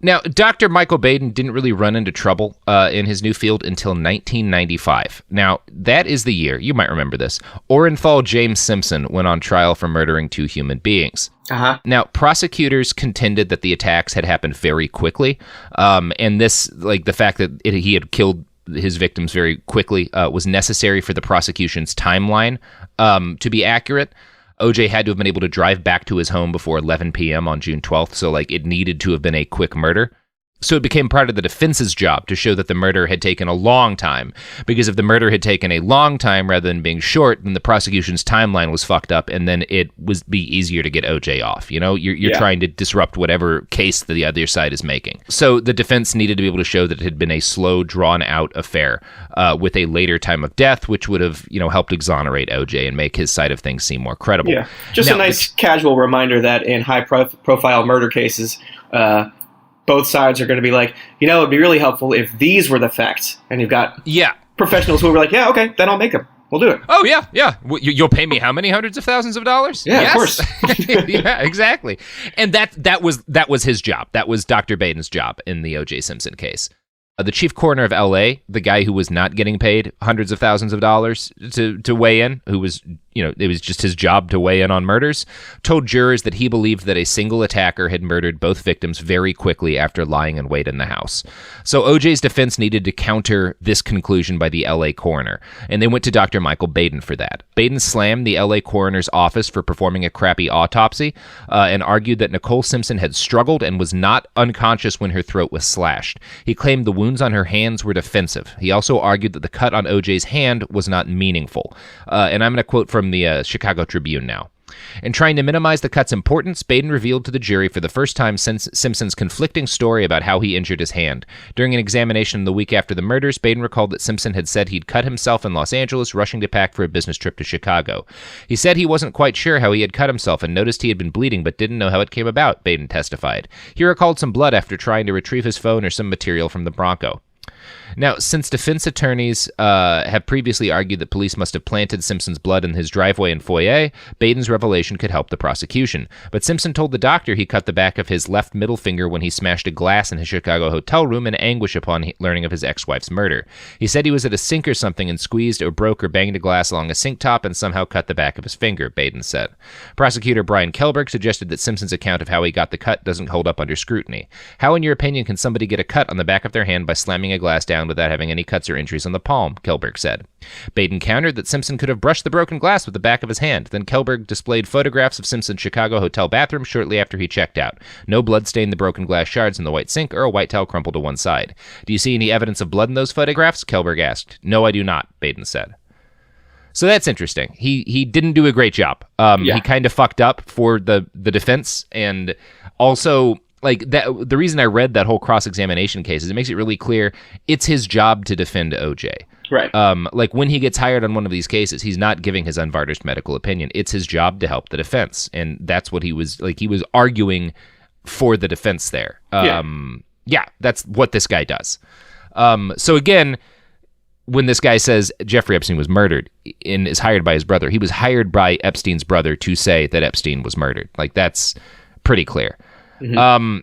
Now, Dr. Michael Baden didn't really run into trouble in his new field until 1995. Now, that is the year, you might remember this, Orenthal James Simpson went on trial for murdering 2 human beings.
Uh-huh.
Now, prosecutors contended that the attacks had happened very quickly, and this, like the fact that he had killed his victims very quickly was necessary for the prosecution's timeline to be accurate. OJ had to have been able to drive back to his home before 11 p.m. on June 12th, so it needed to have been a quick murder. So it became part of the defense's job to show that the murder had taken a long time, because if the murder had taken a long time rather than being short, then the prosecution's timeline was fucked up, and then it would be easier to get OJ off. You know, you're trying to disrupt whatever case that the other side is making. So the defense needed to be able to show that it had been a slow, drawn-out affair with a later time of death, which would have, helped exonerate OJ and make his side of things seem more credible.
Yeah, just a nice casual reminder that in high-profile murder cases, both sides are going to be like, it would be really helpful if these were the facts. And you've got professionals who are like, yeah, okay, then I'll make them. We'll do it.
Oh, yeah. You'll pay me how many hundreds of thousands of dollars?
Yeah, yes. Of course.
Yeah, exactly. And that was his job. That was Dr. Baden's job in the O.J. Simpson case. The chief coroner of L.A., the guy who was not getting paid hundreds of thousands of dollars to weigh in, who was, it was just his job to weigh in on murders, told jurors that he believed that a single attacker had murdered both victims very quickly after lying in wait in the house. So O.J.'s defense needed to counter this conclusion by the L.A. coroner, and they went to Dr. Michael Baden for that. Baden slammed the L.A. coroner's office for performing a crappy autopsy and argued that Nicole Simpson had struggled and was not unconscious when her throat was slashed. He claimed the wounds on her hands were defensive. He also argued that the cut on OJ's hand was not meaningful. And I'm going to quote from the Chicago Tribune now. In trying to minimize the cut's importance, Baden revealed to the jury for the first time since Simpson's conflicting story about how he injured his hand. During an examination the week after the murders, Baden recalled that Simpson had said he'd cut himself in Los Angeles, rushing to pack for a business trip to Chicago. He said he wasn't quite sure how he had cut himself and noticed he had been bleeding but didn't know how it came about, Baden testified. He recalled some blood after trying to retrieve his phone or some material from the Bronco. Now, since defense attorneys have previously argued that police must have planted Simpson's blood in his driveway and foyer, Baden's revelation could help the prosecution. But Simpson told the doctor he cut the back of his left middle finger when he smashed a glass in his Chicago hotel room in anguish upon learning of his ex-wife's murder. He said he was at a sink or something and squeezed or broke or banged a glass along a sink top and somehow cut the back of his finger, Baden said. Prosecutor Brian Kelberg suggested that Simpson's account of how he got the cut doesn't hold up under scrutiny. How, in your opinion, can somebody get a cut on the back of their hand by slamming a glass down without having any cuts or injuries on the palm, Kelberg said. Baden countered that Simpson could have brushed the broken glass with the back of his hand. Then Kelberg displayed photographs of Simpson's Chicago hotel bathroom shortly after he checked out. No blood stained the broken glass shards in the white sink or a white towel crumpled to one side. Do you see any evidence of blood in those photographs? Kelberg asked. No, I do not, Baden said. So that's interesting. He didn't do a great job. He kind of fucked up for the defense, and also the reason I read that whole cross-examination case is it makes it really clear it's his job to defend OJ.
Right.
When he gets hired on one of these cases, he's not giving his unvarnished medical opinion. It's his job to help the defense, and that's what he was arguing for the defense there. That's what this guy does. So again, when this guy says Jeffrey Epstein was murdered and is hired by his brother, he was hired by Epstein's brother to say that Epstein was murdered. That's pretty clear. Mm-hmm.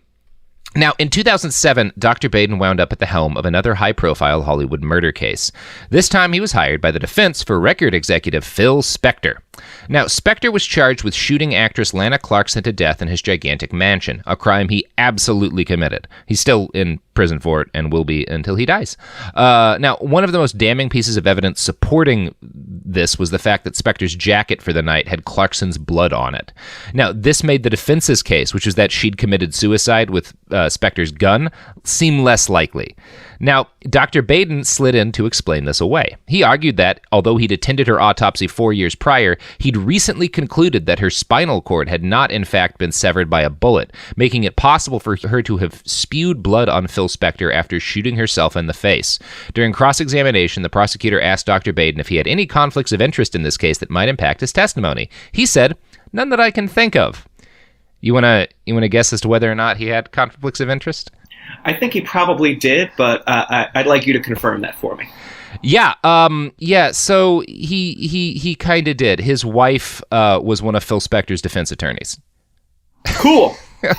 Now, in 2007, Dr. Baden wound up at the helm of another high-profile Hollywood murder case. This time, he was hired by the defense for record executive Phil Spector. Now, Spector was charged with shooting actress Lana Clarkson to death in his gigantic mansion, a crime he absolutely committed. He's still in prison for it and will be until he dies. Now, one of the most damning pieces of evidence supporting this was the fact that Spector's jacket for the night had Clarkson's blood on it. Now, this made the defense's case, which was that she'd committed suicide with Spector's gun, seem less likely. Now, Dr. Baden slid in to explain this away. He argued that, although he'd attended her autopsy 4 years prior, he'd recently concluded that her spinal cord had not, in fact, been severed by a bullet, making it possible for her to have spewed blood on Phil Spector after shooting herself in the face. During cross-examination, the prosecutor asked Dr. Baden if he had any conflicts of interest in this case that might impact his testimony. He said, "None that I can think of." You wanna guess as to whether or not he had conflicts of interest?
I think he probably did, but I'd like you to confirm that for me.
Yeah, so he kind of did. His wife was one of Phil Spector's defense attorneys.
Cool.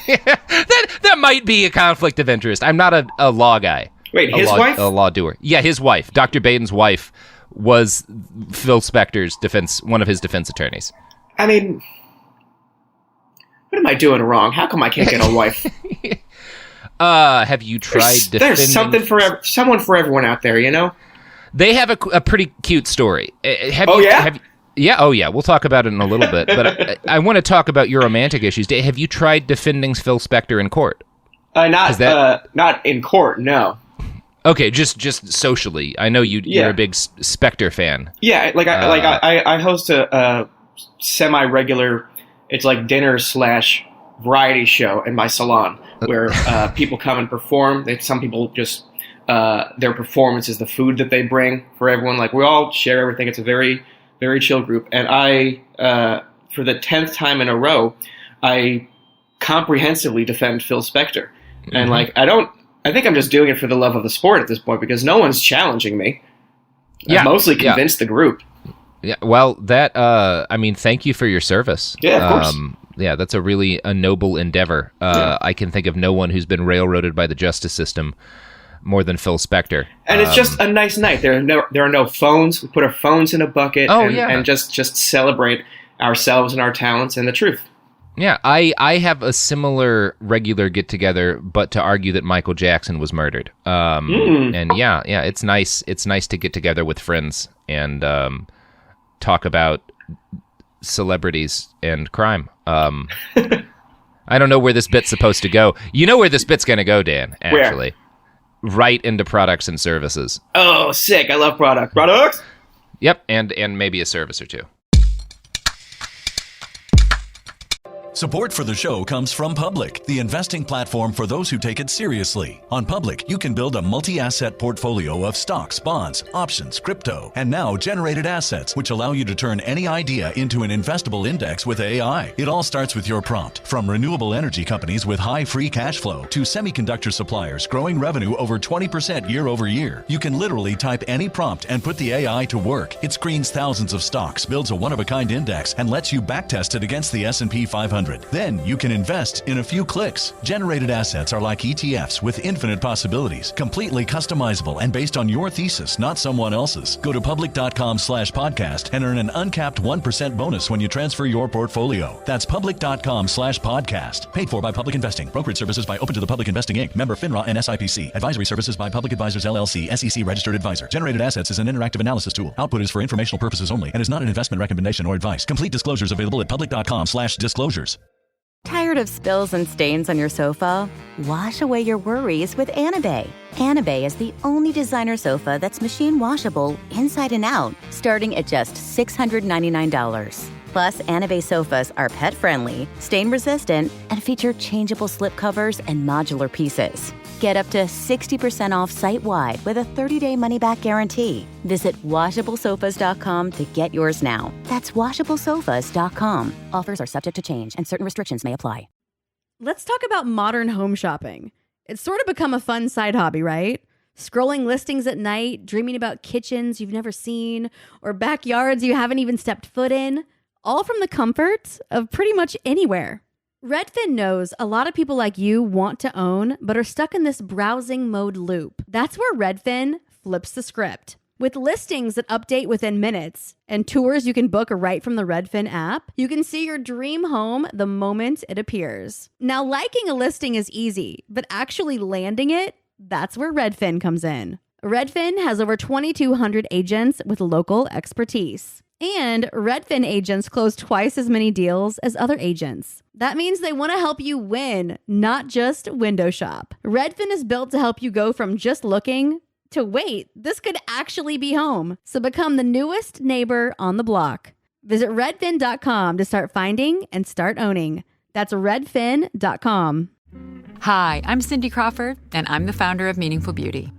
that might be a conflict of interest. I'm not a law guy.
Wait, his wife?
A law doer. Yeah, his wife. Dr. Baden's wife was Phil Spector's one of his defense attorneys.
I mean, what am I doing wrong? How come I can't get a wife?
Have you tried defending...
There's someone for everyone out there, you know?
They have a pretty cute story.
Yeah?
Oh yeah. We'll talk about it in a little bit. But I want to talk about your romantic issues. Have you tried defending Phil Spector in court?
Not in court, no.
Okay, just socially. I know you're a big Spector fan.
Yeah, I host a semi-regular, it's like dinner/variety show in my salon where people come and perform. Some people just, their performance is the food that they bring for everyone. Like, we all share everything. It's a very, very chill group. And I, for the 10th time in a row, I comprehensively defend Phil Spector. Mm-hmm. And I think I'm just doing it for the love of the sport at this point because no one's challenging me. I've mostly convinced the group.
Yeah, well, thank you for your service.
Yeah, of course.
Yeah, that's a noble endeavor. I can think of no one who's been railroaded by the justice system more than Phil Spector.
And it's just a nice night. There are no phones. We put our phones in a bucket and just celebrate ourselves and our talents and the truth.
Yeah, I have a similar regular get-together, but to argue that Michael Jackson was murdered. And yeah, it's nice. It's nice to get together with friends and talk about celebrities and crime. I don't know where this bit's supposed to go. You know where this bit's going to go, Dan, actually. Where? Right into products and services.
Oh, sick. I love products.
Yep, and maybe a service or two.
Support for the show comes from Public, the investing platform for those who take it seriously. On Public, you can build a multi-asset portfolio of stocks, bonds, options, crypto, and now generated assets, which allow you to turn any idea into an investable index with AI. It all starts with your prompt. From renewable energy companies with high free cash flow to semiconductor suppliers growing revenue over 20% year over year, you can literally type any prompt and put the AI to work. It screens thousands of stocks, builds a one-of-a-kind index, and lets you backtest it against the S&P 500. Then you can invest in a few clicks. Generated assets are like ETFs with infinite possibilities, completely customizable and based on your thesis, not someone else's. Go to public.com/podcast and earn an uncapped 1% bonus when you transfer your portfolio. That's public.com/podcast. Paid for by Public Investing. Brokerage services by Open to the Public Investing Inc. Member FINRA and SIPC. Advisory services by Public Advisors LLC, SEC registered advisor. Generated assets is an interactive analysis tool. Output is for informational purposes only and is not an investment recommendation or advice. Complete disclosures available at public.com/disclosures.
Tired of spills and stains on your sofa? Wash away your worries with Anabay. Anabay is the only designer sofa that's machine washable inside and out, starting at just $699. Plus, Anabay sofas are pet-friendly, stain-resistant, and feature changeable slipcovers and modular pieces. Get up to 60% off site-wide with a 30-day money-back guarantee. Visit washablesofas.com to get yours now. That's washablesofas.com. Offers are subject to change and certain restrictions may apply.
Let's talk about modern home shopping. It's sort of become a fun side hobby, right? Scrolling listings at night, dreaming about kitchens you've never seen, or backyards you haven't even stepped foot in, all from the comfort of pretty much anywhere. Redfin knows a lot of people like you want to own, but are stuck in this browsing mode loop. That's where Redfin flips the script. With listings that update within minutes and tours you can book right from the Redfin app, you can see your dream home the moment it appears. Now, liking a listing is easy, but actually landing it, that's where Redfin comes in. Redfin has over 2,200 agents with local expertise. And Redfin agents close twice as many deals as other agents. That means they want to help you win, not just window shop. Redfin is built to help you go from just looking to wait, this could actually be home. So become the newest neighbor on the block. Visit redfin.com to start finding and start owning. That's redfin.com.
Hi, I'm Cindy Crawford, and I'm the founder of Meaningful Beauty.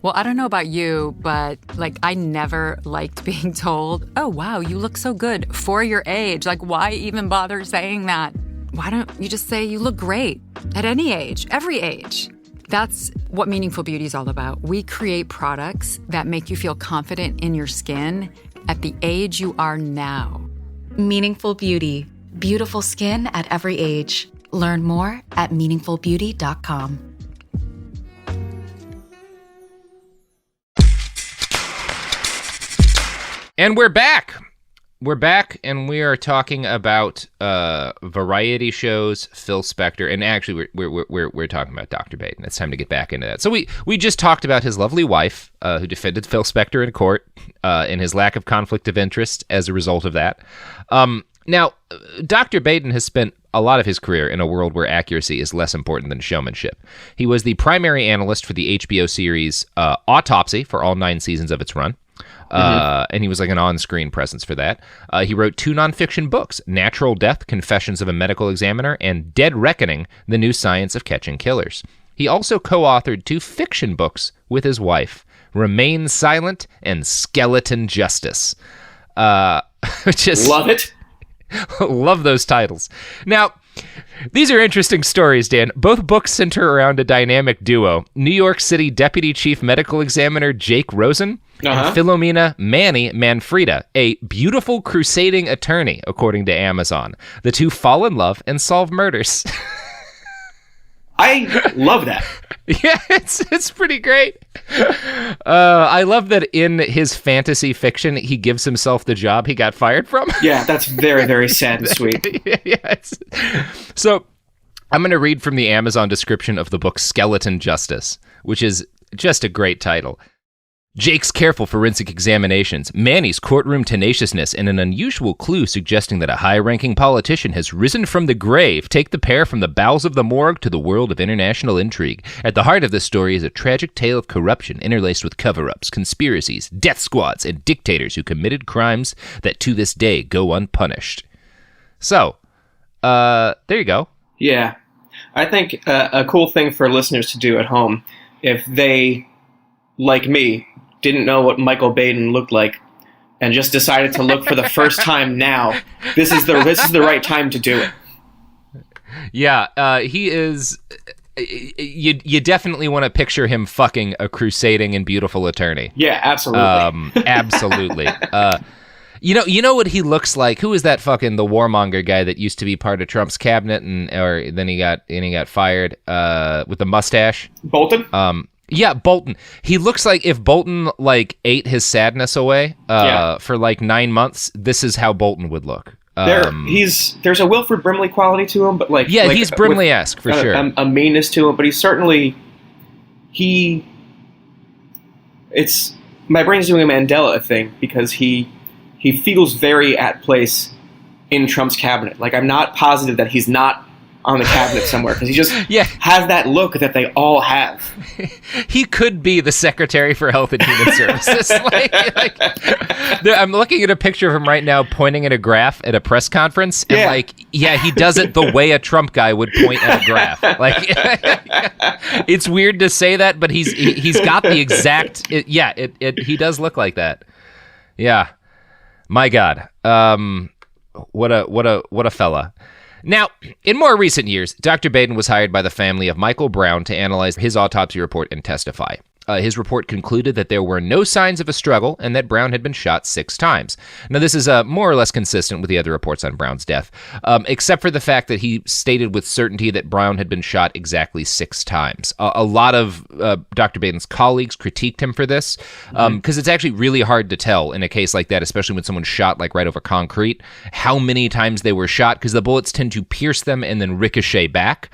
Well, I don't know about you, but I never liked being told, oh, wow, you look so good for your age. Why even bother saying that? Why don't you just say you look great at any age, every age? That's what Meaningful Beauty is all about. We create products that make you feel confident in your skin at the age you are now.
Meaningful Beauty. Beautiful skin at every age. Learn more at meaningfulbeauty.com.
And we're back. We're back, and we are talking about variety shows, Phil Spector, and actually we're talking about Dr. Baden. It's time to get back into that. So we just talked about his lovely wife, who defended Phil Spector in court, and his lack of conflict of interest as a result of that. Now, Dr. Baden has spent a lot of his career in a world where accuracy is less important than showmanship. He was the primary analyst for the HBO series Autopsy for all 9 seasons of its run. And he was like an on-screen presence for that. He wrote 2 nonfiction books, Natural Death, Confessions of a Medical Examiner, and Dead Reckoning, The New Science of Catching Killers. He also co-authored 2 fiction books with his wife, Remain Silent and Skeleton Justice. Just
love it.
Love those titles. Now, these are interesting stories, Dan. Both books center around a dynamic duo, New York City Deputy Chief Medical Examiner Jake Rosen and Philomena Manny Manfreda, a beautiful crusading attorney, according to Amazon. The 2 fall in love and solve murders.
I love that.
Yeah, it's pretty great. I love that in his fantasy fiction, he gives himself the job he got fired from.
Yeah, that's very, very sad and sweet.
Yeah, so I'm going to read from the Amazon description of the book Skeleton Justice, which is just a great title. Jake's careful forensic examinations, Manny's courtroom tenaciousness, and an unusual clue suggesting that a high-ranking politician has risen from the grave take the pair from the bowels of the morgue to the world of international intrigue. At the heart of this story is a tragic tale of corruption interlaced with cover-ups, conspiracies, death squads, and dictators who committed crimes that to this day go unpunished. So, there you go.
Yeah. I think a cool thing for listeners to do at home, if they, like me, didn't know what Michael Baden looked like and just decided to look for the first time now, this is the right time to do it.
Yeah, he is. You definitely want to picture him fucking a crusading and beautiful attorney.
Yeah, absolutely.
Absolutely. You know what he looks like? Who is that fucking the warmonger guy that used to be part of Trump's cabinet and then he got fired with the mustache?
Bolton?
Yeah, Bolton. He looks like if Bolton ate his sadness away for 9 months, this is how Bolton would look.
There's a Wilford Brimley quality to him, but
he's Brimley-esque for sure.
A meanness to him, but he's certainly it's my brain's doing a Mandela thing because he feels very at place in Trump's cabinet. I'm not positive that he's not on the cabinet somewhere because he just has that look that they all have.
He could be the Secretary for Health and Human Services. I'm looking at a picture of him right now pointing at a graph at a press conference, and he does it the way a Trump guy would point at a graph. It's weird to say that, but he's got the exact. He does look like that. Yeah, my God, what a fella. Now, in more recent years, Dr. Baden was hired by the family of Michael Brown to analyze his autopsy report and testify. His report concluded that there were no signs of a struggle and that Brown had been shot 6 times. Now, this is more or less consistent with the other reports on Brown's death, except for the fact that he stated with certainty that Brown had been shot exactly 6 times. A lot of Dr. Baden's colleagues critiqued him for this, because it's actually really hard to tell in a case like that, especially when someone's shot right over concrete, how many times they were shot, because the bullets tend to pierce them and then ricochet back.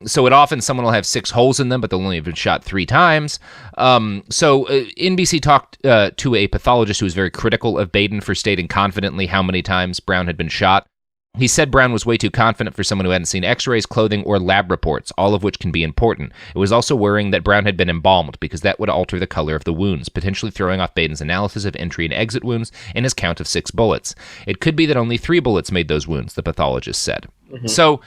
So someone will have 6 holes in them, but they'll only have been shot 3 times. So NBC talked to a pathologist who was very critical of Baden for stating confidently how many times Brown had been shot. He said Brown was way too confident for someone who hadn't seen x-rays, clothing, or lab reports, all of which can be important. It was also worrying that Brown had been embalmed because that would alter the color of the wounds, potentially throwing off Baden's analysis of entry and exit wounds and his count of 6 bullets. It could be that only 3 bullets made those wounds, the pathologist said. Mm-hmm. So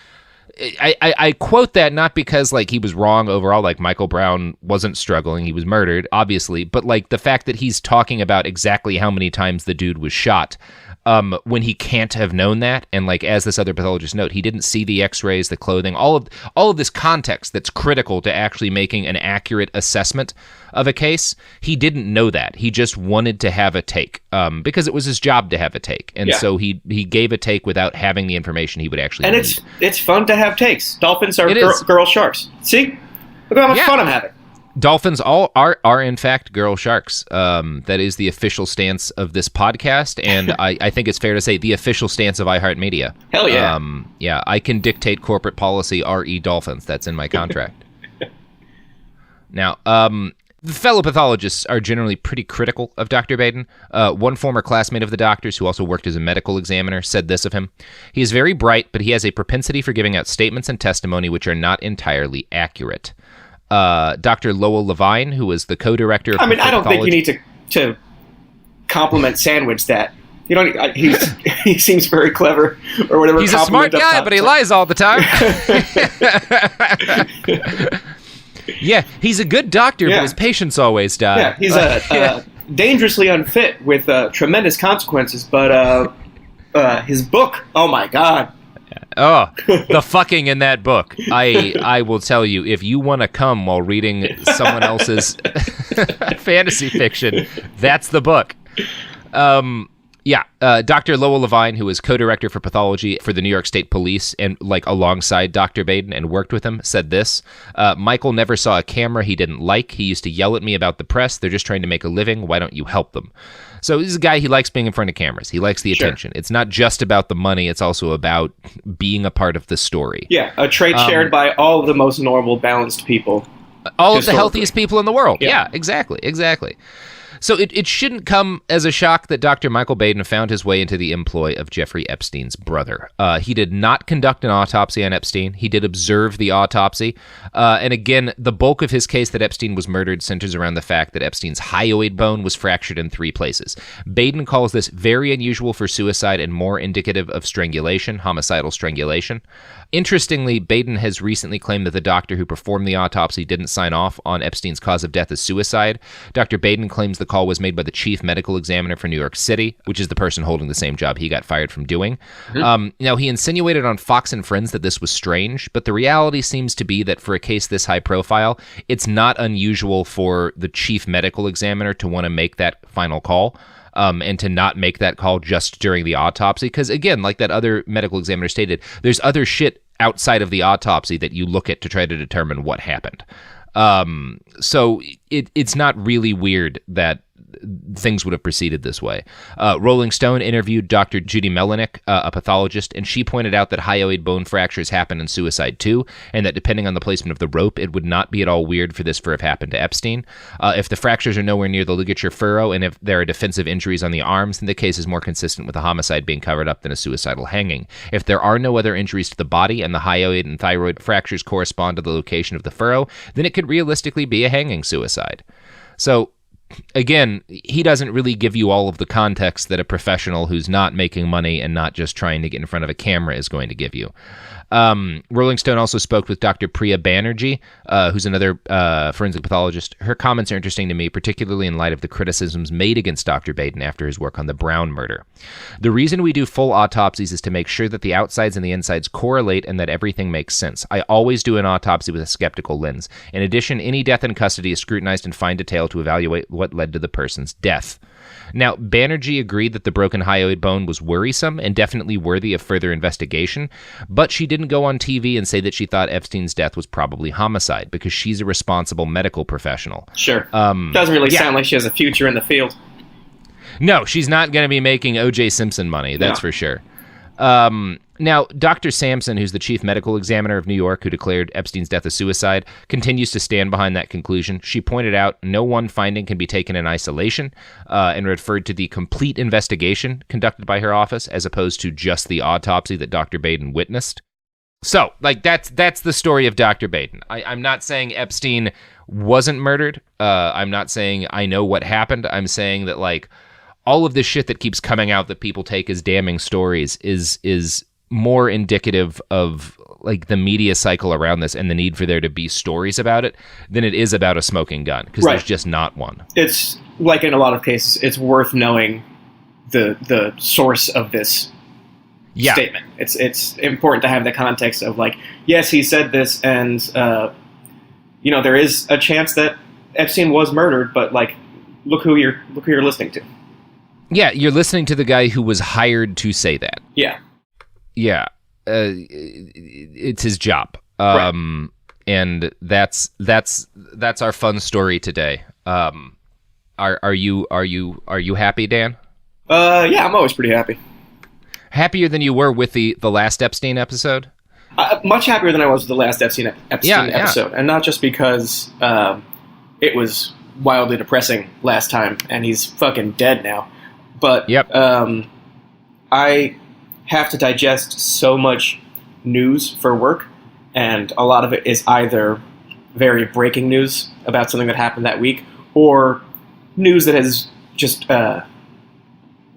I quote that not because he was wrong overall, Michael Brown wasn't struggling, he was murdered, obviously, but the fact that he's talking about exactly how many times the dude was shot when he can't have known that. And like, as this other pathologist note, he didn't see the x-rays, the clothing, all of this context that's critical to actually making an accurate assessment of a case. He didn't know that. He just wanted to have a take, because it was his job to have a take. And so he gave a take without having the information he would actually need.
And it's fun to have takes. Dolphins are girl sharks. See? Look how much fun I'm having.
Dolphins are in fact girl sharks. That is the official stance of this podcast, and I think it's fair to say the official stance of iHeartMedia.
Hell yeah.
Yeah, I can dictate corporate policy, RE Dolphins. That's in my contract. Now, the fellow pathologists are generally pretty critical of Dr. Baden. One former classmate of the doctor's, who also worked as a medical examiner, said this of him: "He is very bright, but he has a propensity for giving out statements and testimony which are not entirely accurate." Dr. Lowell Levine, who was the co-director of
I don't think you need to compliment sandwich that. You don't. He seems very clever, or whatever.
He's a smart guy, but he lies all the time. Yeah, he's a good doctor, but his patients always die.
Yeah, he's dangerously unfit with tremendous consequences, but his book, oh my God.
Oh, the fucking in that book. I will tell you, if you want to come while reading someone else's fantasy fiction, that's the book. Dr. Lowell Levine, who was co-director for pathology for the New York State Police and like alongside Dr. Baden and worked with him, said this: "Michael never saw a camera he didn't like. He used to yell at me about the press. They're just trying to make a living. Why don't you help them?" So this is a guy, he likes being in front of cameras. He likes the attention. It's not just about the money. It's also about being a part of the story.
Yeah, a trait shared by all of the most normal, balanced people.
All of the healthiest people in the world. Yeah, exactly. So it shouldn't come as a shock that Dr. Michael Baden found his way into the employ of Jeffrey Epstein's brother. He did not conduct an autopsy on Epstein. He did observe the autopsy. And again, the bulk of his case that Epstein was murdered centers around the fact that Epstein's hyoid bone was fractured in 3 places. Baden calls this very unusual for suicide and more indicative of strangulation, homicidal strangulation. Interestingly, Baden has recently claimed that the doctor who performed the autopsy didn't sign off on Epstein's cause of death as suicide. Dr. Baden claims the call was made by the chief medical examiner for New York City, which is the person holding the same job he got fired from doing. Now, he insinuated on Fox and Friends that this was strange, but the reality seems to be that for a case this high profile, it's not unusual for the chief medical examiner to want to make that final call. And to not make that call just during the autopsy. Because again, like that other medical examiner stated, there's other shit outside of the autopsy that you look at to try to determine what happened. So it's not really weird that things would have proceeded this way. Rolling Stone interviewed Dr. Judy Melinek, a pathologist, and she pointed out that hyoid bone fractures happen in suicide too, and that depending on the placement of the rope, it would not be at all weird for this to have happened to Epstein. If the fractures are nowhere near the ligature furrow, and if there are defensive injuries on the arms, then the case is more consistent with a homicide being covered up than a suicidal hanging. If there are no other injuries to the body, and the hyoid and thyroid fractures correspond to the location of the furrow, then it could realistically be a hanging suicide. So, again, he doesn't really give you all of the context that a professional who's not making money and not just trying to get in front of a camera is going to give you. Rolling Stone also spoke with Dr. Priya Banerjee, who's another forensic pathologist. Her comments are interesting to me, particularly in light of the criticisms made against Dr. Baden after his work on the Brown murder. "The reason we do full autopsies is to make sure that the outsides and the insides correlate and that everything makes sense. I always do an autopsy with a skeptical lens. In addition, any death in custody is scrutinized in fine detail to evaluate what led to the person's death." Now, Banerjee agreed that the broken hyoid bone was worrisome and definitely worthy of further investigation, but she didn't go on TV and say that she thought Epstein's death was probably homicide because she's a responsible medical professional.
Sure. Doesn't really sound like she has a future in the field.
No, she's not going to be making O.J. Simpson money, that's for sure. Now, Dr. Sampson, who's the chief medical examiner of New York, who declared Epstein's death a suicide, continues to stand behind that conclusion. She pointed out no one finding can be taken in isolation and referred to the complete investigation conducted by her office as opposed to just the autopsy that Dr. Baden witnessed. So, like, that's the story of Dr. Baden. I'm not saying Epstein wasn't murdered. I'm not saying I know what happened. I'm saying that, like, all of this shit that keeps coming out that people take as damning stories is more indicative of like the media cycle around this and the need for there to be stories about it than it is about a smoking gun, because there's just not one.
It's like in a lot of cases, it's worth knowing the source of this statement. It's important to have the context of like, yes, he said this, and there is a chance that Epstein was murdered, but like, look who you're listening to.
Yeah, you're listening to the guy who was hired to say that.
Yeah.
Yeah. It's his job.
Right.
And that's our fun story today. Are you happy, Dan?
Yeah, I'm always pretty happy.
Happier than you were with the last Epstein episode?
Much happier than I was with the last Epstein episode. And not just because it was wildly depressing last time, and he's fucking dead now. But I have to digest so much news for work, and a lot of it is either very breaking news about something that happened that week, or news that has just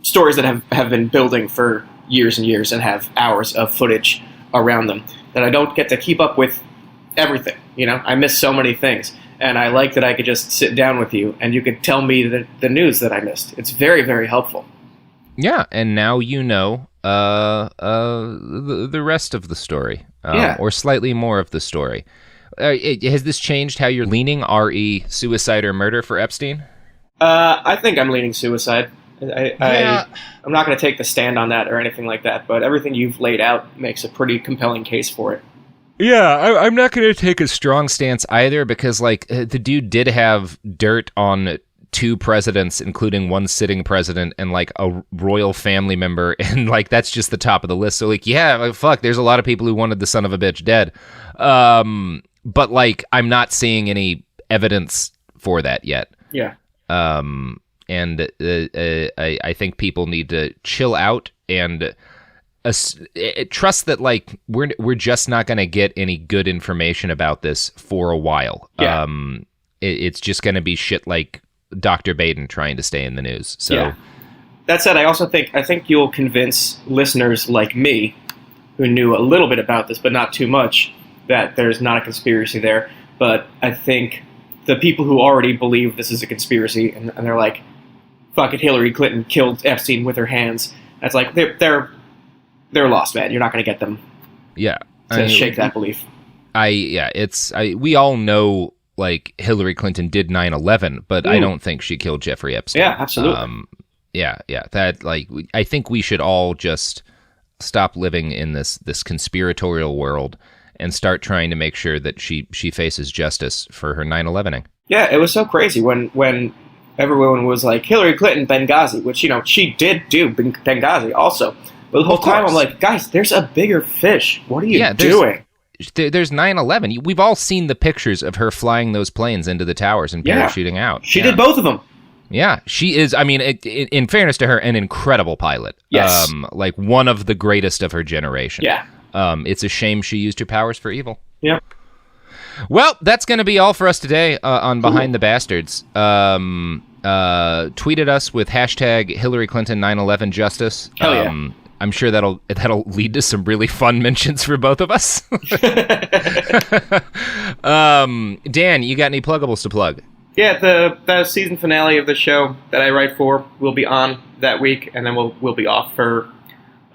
stories that have been building for years and years and have hours of footage around them, that I don't get to keep up with everything. I miss so many things, and I like that I could just sit down with you and you could tell me the news that I missed. It's very, very helpful.
Yeah, and now you know the rest of the story, or slightly more of the story. Has this changed how you're leaning, re suicide or murder for Epstein?
I think I'm leaning suicide. I'm not going to take the stand on that or anything like that, but everything you've laid out makes a pretty compelling case for it.
Yeah, I'm not going to take a strong stance either, because the dude did have dirt on 2 presidents, including one sitting president and like a royal family member, and like that's just the top of the list. So like, yeah, fuck, there's a lot of people who wanted the son of a bitch dead. But like, I'm not seeing any evidence for that yet.
Yeah.
And I think people need to chill out and trust that like we're just not going to get any good information about this for a while.
Yeah.
It's just going to be shit like Dr. Baden trying to stay in the news. So
yeah. That said, I think you'll convince listeners like me, who knew a little bit about this but not too much, that there's not a conspiracy there. But I think the people who already believe this is a conspiracy and they're like, fuck it, Hillary Clinton killed Epstein with her hands. That's like they're lost, man. You're not going to get them.
Yeah,
to shake that belief.
We all know like Hillary Clinton did 9/11, but I don't think she killed Jeffrey Epstein.
Yeah, absolutely.
That like I think we should all just stop living in this conspiratorial world and start trying to make sure that she faces justice for her 9/11ing.
Yeah, it was so crazy when everyone was like, Hillary Clinton, Benghazi, which, she did do Benghazi also. But the whole time I'm like, guys, there's a bigger fish. What are you doing?
There's 9/11. We've all seen the pictures of her flying those planes into the towers and parachuting out.
She did both of them.
Yeah, she is, I mean, in fairness to her, an incredible pilot.
Yes.
Like one of the greatest of her generation.
Yeah.
It's a shame she used her powers for evil.
Yeah.
Well, that's going to be all for us today on Behind the Bastards. Tweet at us with hashtag Hillary Clinton 9/11 Justice.
Hell yeah.
I'm sure that'll lead to some really fun mentions for both of us. Dan, you got any pluggables to plug?
Yeah, the season finale of the show that I write for will be on that week, and then we'll be off for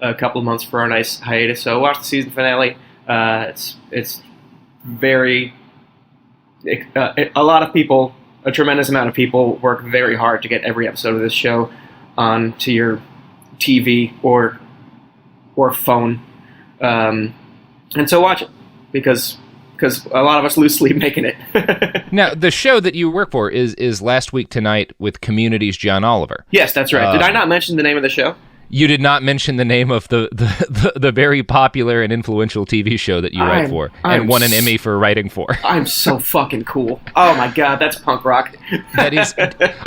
a couple of months for our nice hiatus. So watch the season finale. It's very a lot of people, a tremendous amount of people work very hard to get every episode of this show onto your TV or phone, and so watch it because a lot of us lose sleep making it.
Now, the show that you work for is Last Week Tonight with Community's John Oliver.
Yes, that's right. Did I not mention the name of the show?
You did not mention the name of the very popular and influential TV show that you write for and won an Emmy for writing for.
I'm so fucking cool. Oh my God, that's punk rock.
That is.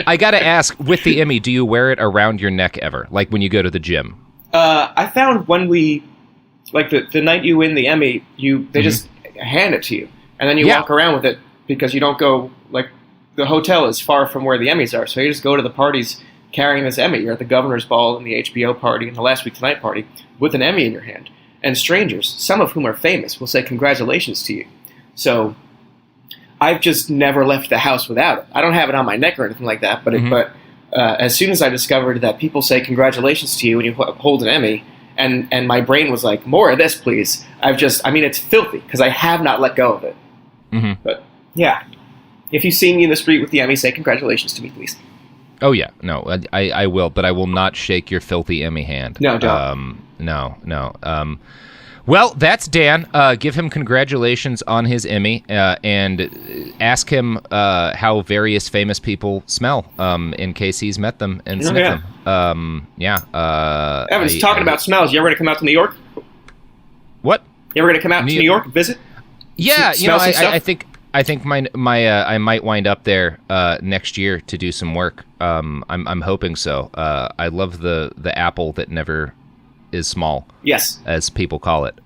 I gotta ask, with the Emmy, do you wear it around your neck ever? Like when you go to the gym?
I found when we, like the night you win the Emmy, they just hand it to you. And then you walk around with it because you don't go, like, the hotel is far from where the Emmys are. So you just go to the parties carrying this Emmy. You're at the Governor's Ball and the HBO party and the Last Week Tonight party with an Emmy in your hand. And strangers, some of whom are famous, will say congratulations to you. So I've just never left the house without it. I don't have it on my neck or anything like that, but as soon as I discovered that people say congratulations to you when you hold an Emmy, and my brain was like, more of this, please. It's filthy because I have not let go of it.
Mm-hmm.
But yeah, if you see me in the street with the Emmy, say congratulations to me, please.
Oh yeah, no, I will, but I will not shake your filthy Emmy hand.
No, don't.
No. Well, that's Dan. Give him congratulations on his Emmy, and ask him how various famous people smell, in case he's met them and sniffed them.
Evan's talking about smells. You ever going to come out to New York?
What?
You ever going to come out to New York and visit?
Yeah, I think I might wind up there next year to do some work. I'm hoping so. I love the apple that never is small.
Yes,
as people call it.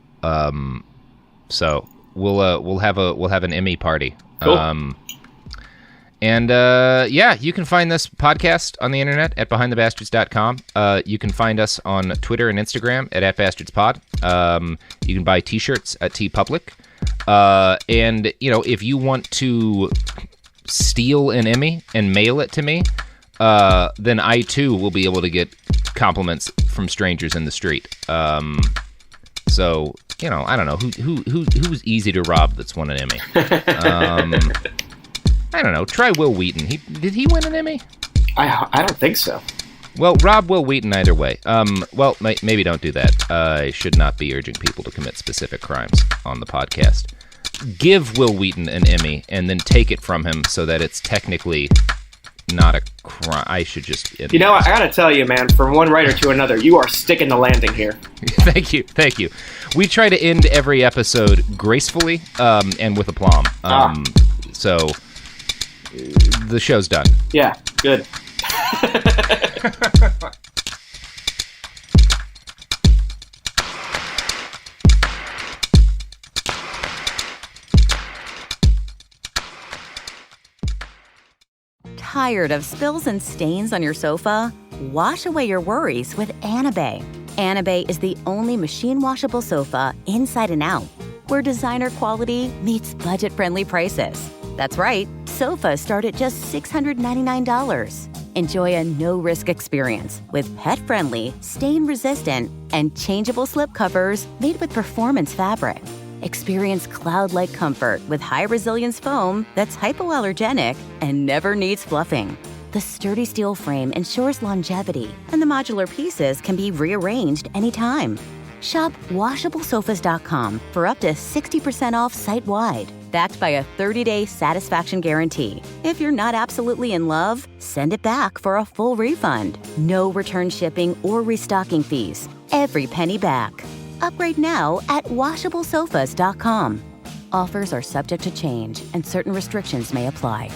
So we'll have an Emmy party.
Cool.
You can find this podcast on the internet at behindthebastards.com. You can find us on Twitter and Instagram at @bastardspod. You can buy t-shirts at TeePublic. And if you want to steal an Emmy and mail it to me, then I too will be able to get compliments from strangers in the street. So I don't know who's easy to rob that's won an Emmy. I don't know. Try Will Wheaton. Did he win an Emmy?
I don't think so.
Well, rob Will Wheaton either way. Well, maybe don't do that. I should not be urging people to commit specific crimes on the podcast. Give Will Wheaton an Emmy and then take it from him so that it's technically not a crime. I should just...
I gotta tell you, man, from one writer to another, you are sticking the landing here.
Thank you. We try to end every episode gracefully and with aplomb. So the show's done.
Yeah, good.
Tired of spills and stains on your sofa? Wash away your worries with Anabay. Anabay is the only machine-washable sofa inside and out, where designer quality meets budget-friendly prices. That's right, sofas start at just $699. Enjoy a no-risk experience with pet-friendly, stain-resistant, and changeable slip covers made with performance fabric. Experience cloud-like comfort with high-resilience foam that's hypoallergenic and never needs fluffing. The sturdy steel frame ensures longevity, and the modular pieces can be rearranged anytime. Shop WashableSofas.com for up to 60% off site-wide, backed by a 30-day satisfaction guarantee. If you're not absolutely in love, send it back for a full refund. No return shipping or restocking fees. Every penny back. Upgrade now at WashableSofas.com. Offers are subject to change, and certain restrictions may apply.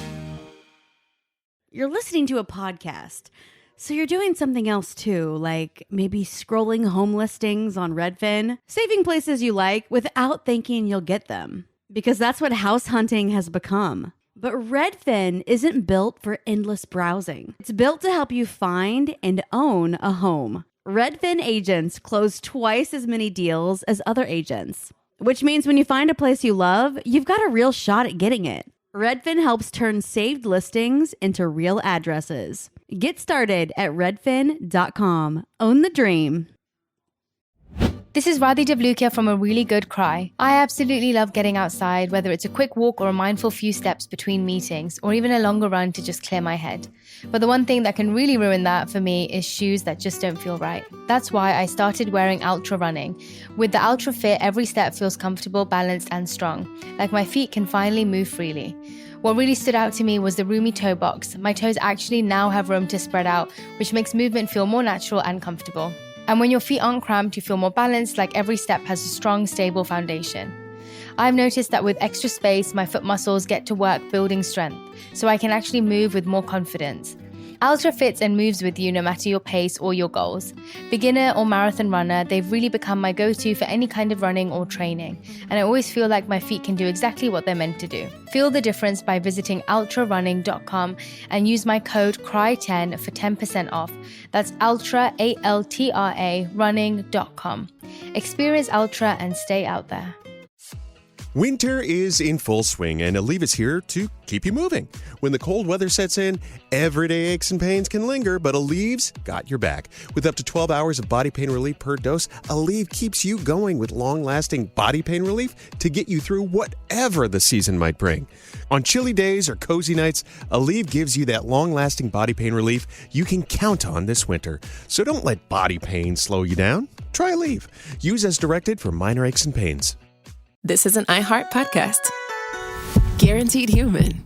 You're listening to a podcast, so you're doing something else too, like maybe scrolling home listings on Redfin, saving places you like without thinking you'll get them, because that's what house hunting has become. But Redfin isn't built for endless browsing. It's built to help you find and own a home. Redfin agents close twice as many deals as other agents, which means when you find a place you love, you've got a real shot at getting it. Redfin helps turn saved listings into real addresses. Get started at redfin.com. Own the dream.
This is Radhi Devlukia from A Really Good Cry. I absolutely love getting outside, whether it's a quick walk or a mindful few steps between meetings, or even a longer run to just clear my head. But the one thing that can really ruin that for me is shoes that just don't feel right. That's why I started wearing Ultra running. With the Ultra Fit, every step feels comfortable, balanced, and strong. Like my feet can finally move freely. What really stood out to me was the roomy toe box. My toes actually now have room to spread out, which makes movement feel more natural and comfortable. And when your feet aren't cramped, you feel more balanced, like every step has a strong, stable foundation. I've noticed that with extra space, my foot muscles get to work building strength, so I can actually move with more confidence. Ultra fits and moves with you no matter your pace or your goals. Beginner or marathon runner, they've really become my go-to for any kind of running or training, and I always feel like my feet can do exactly what they're meant to do. Feel the difference by visiting ultrarunning.com and use my code CRY10 for 10% off. That's ultra, ALTRA, running.com. Experience Ultra and stay out there.
Winter is in full swing, and Aleve is here to keep you moving. When the cold weather sets in, everyday aches and pains can linger, but Aleve's got your back. With up to 12 hours of body pain relief per dose, Aleve keeps you going with long-lasting body pain relief to get you through whatever the season might bring. On chilly days or cozy nights, Aleve gives you that long-lasting body pain relief you can count on this winter. So don't let body pain slow you down. Try Aleve. Use as directed for minor aches and pains.
This is an iHeart podcast. Guaranteed Human.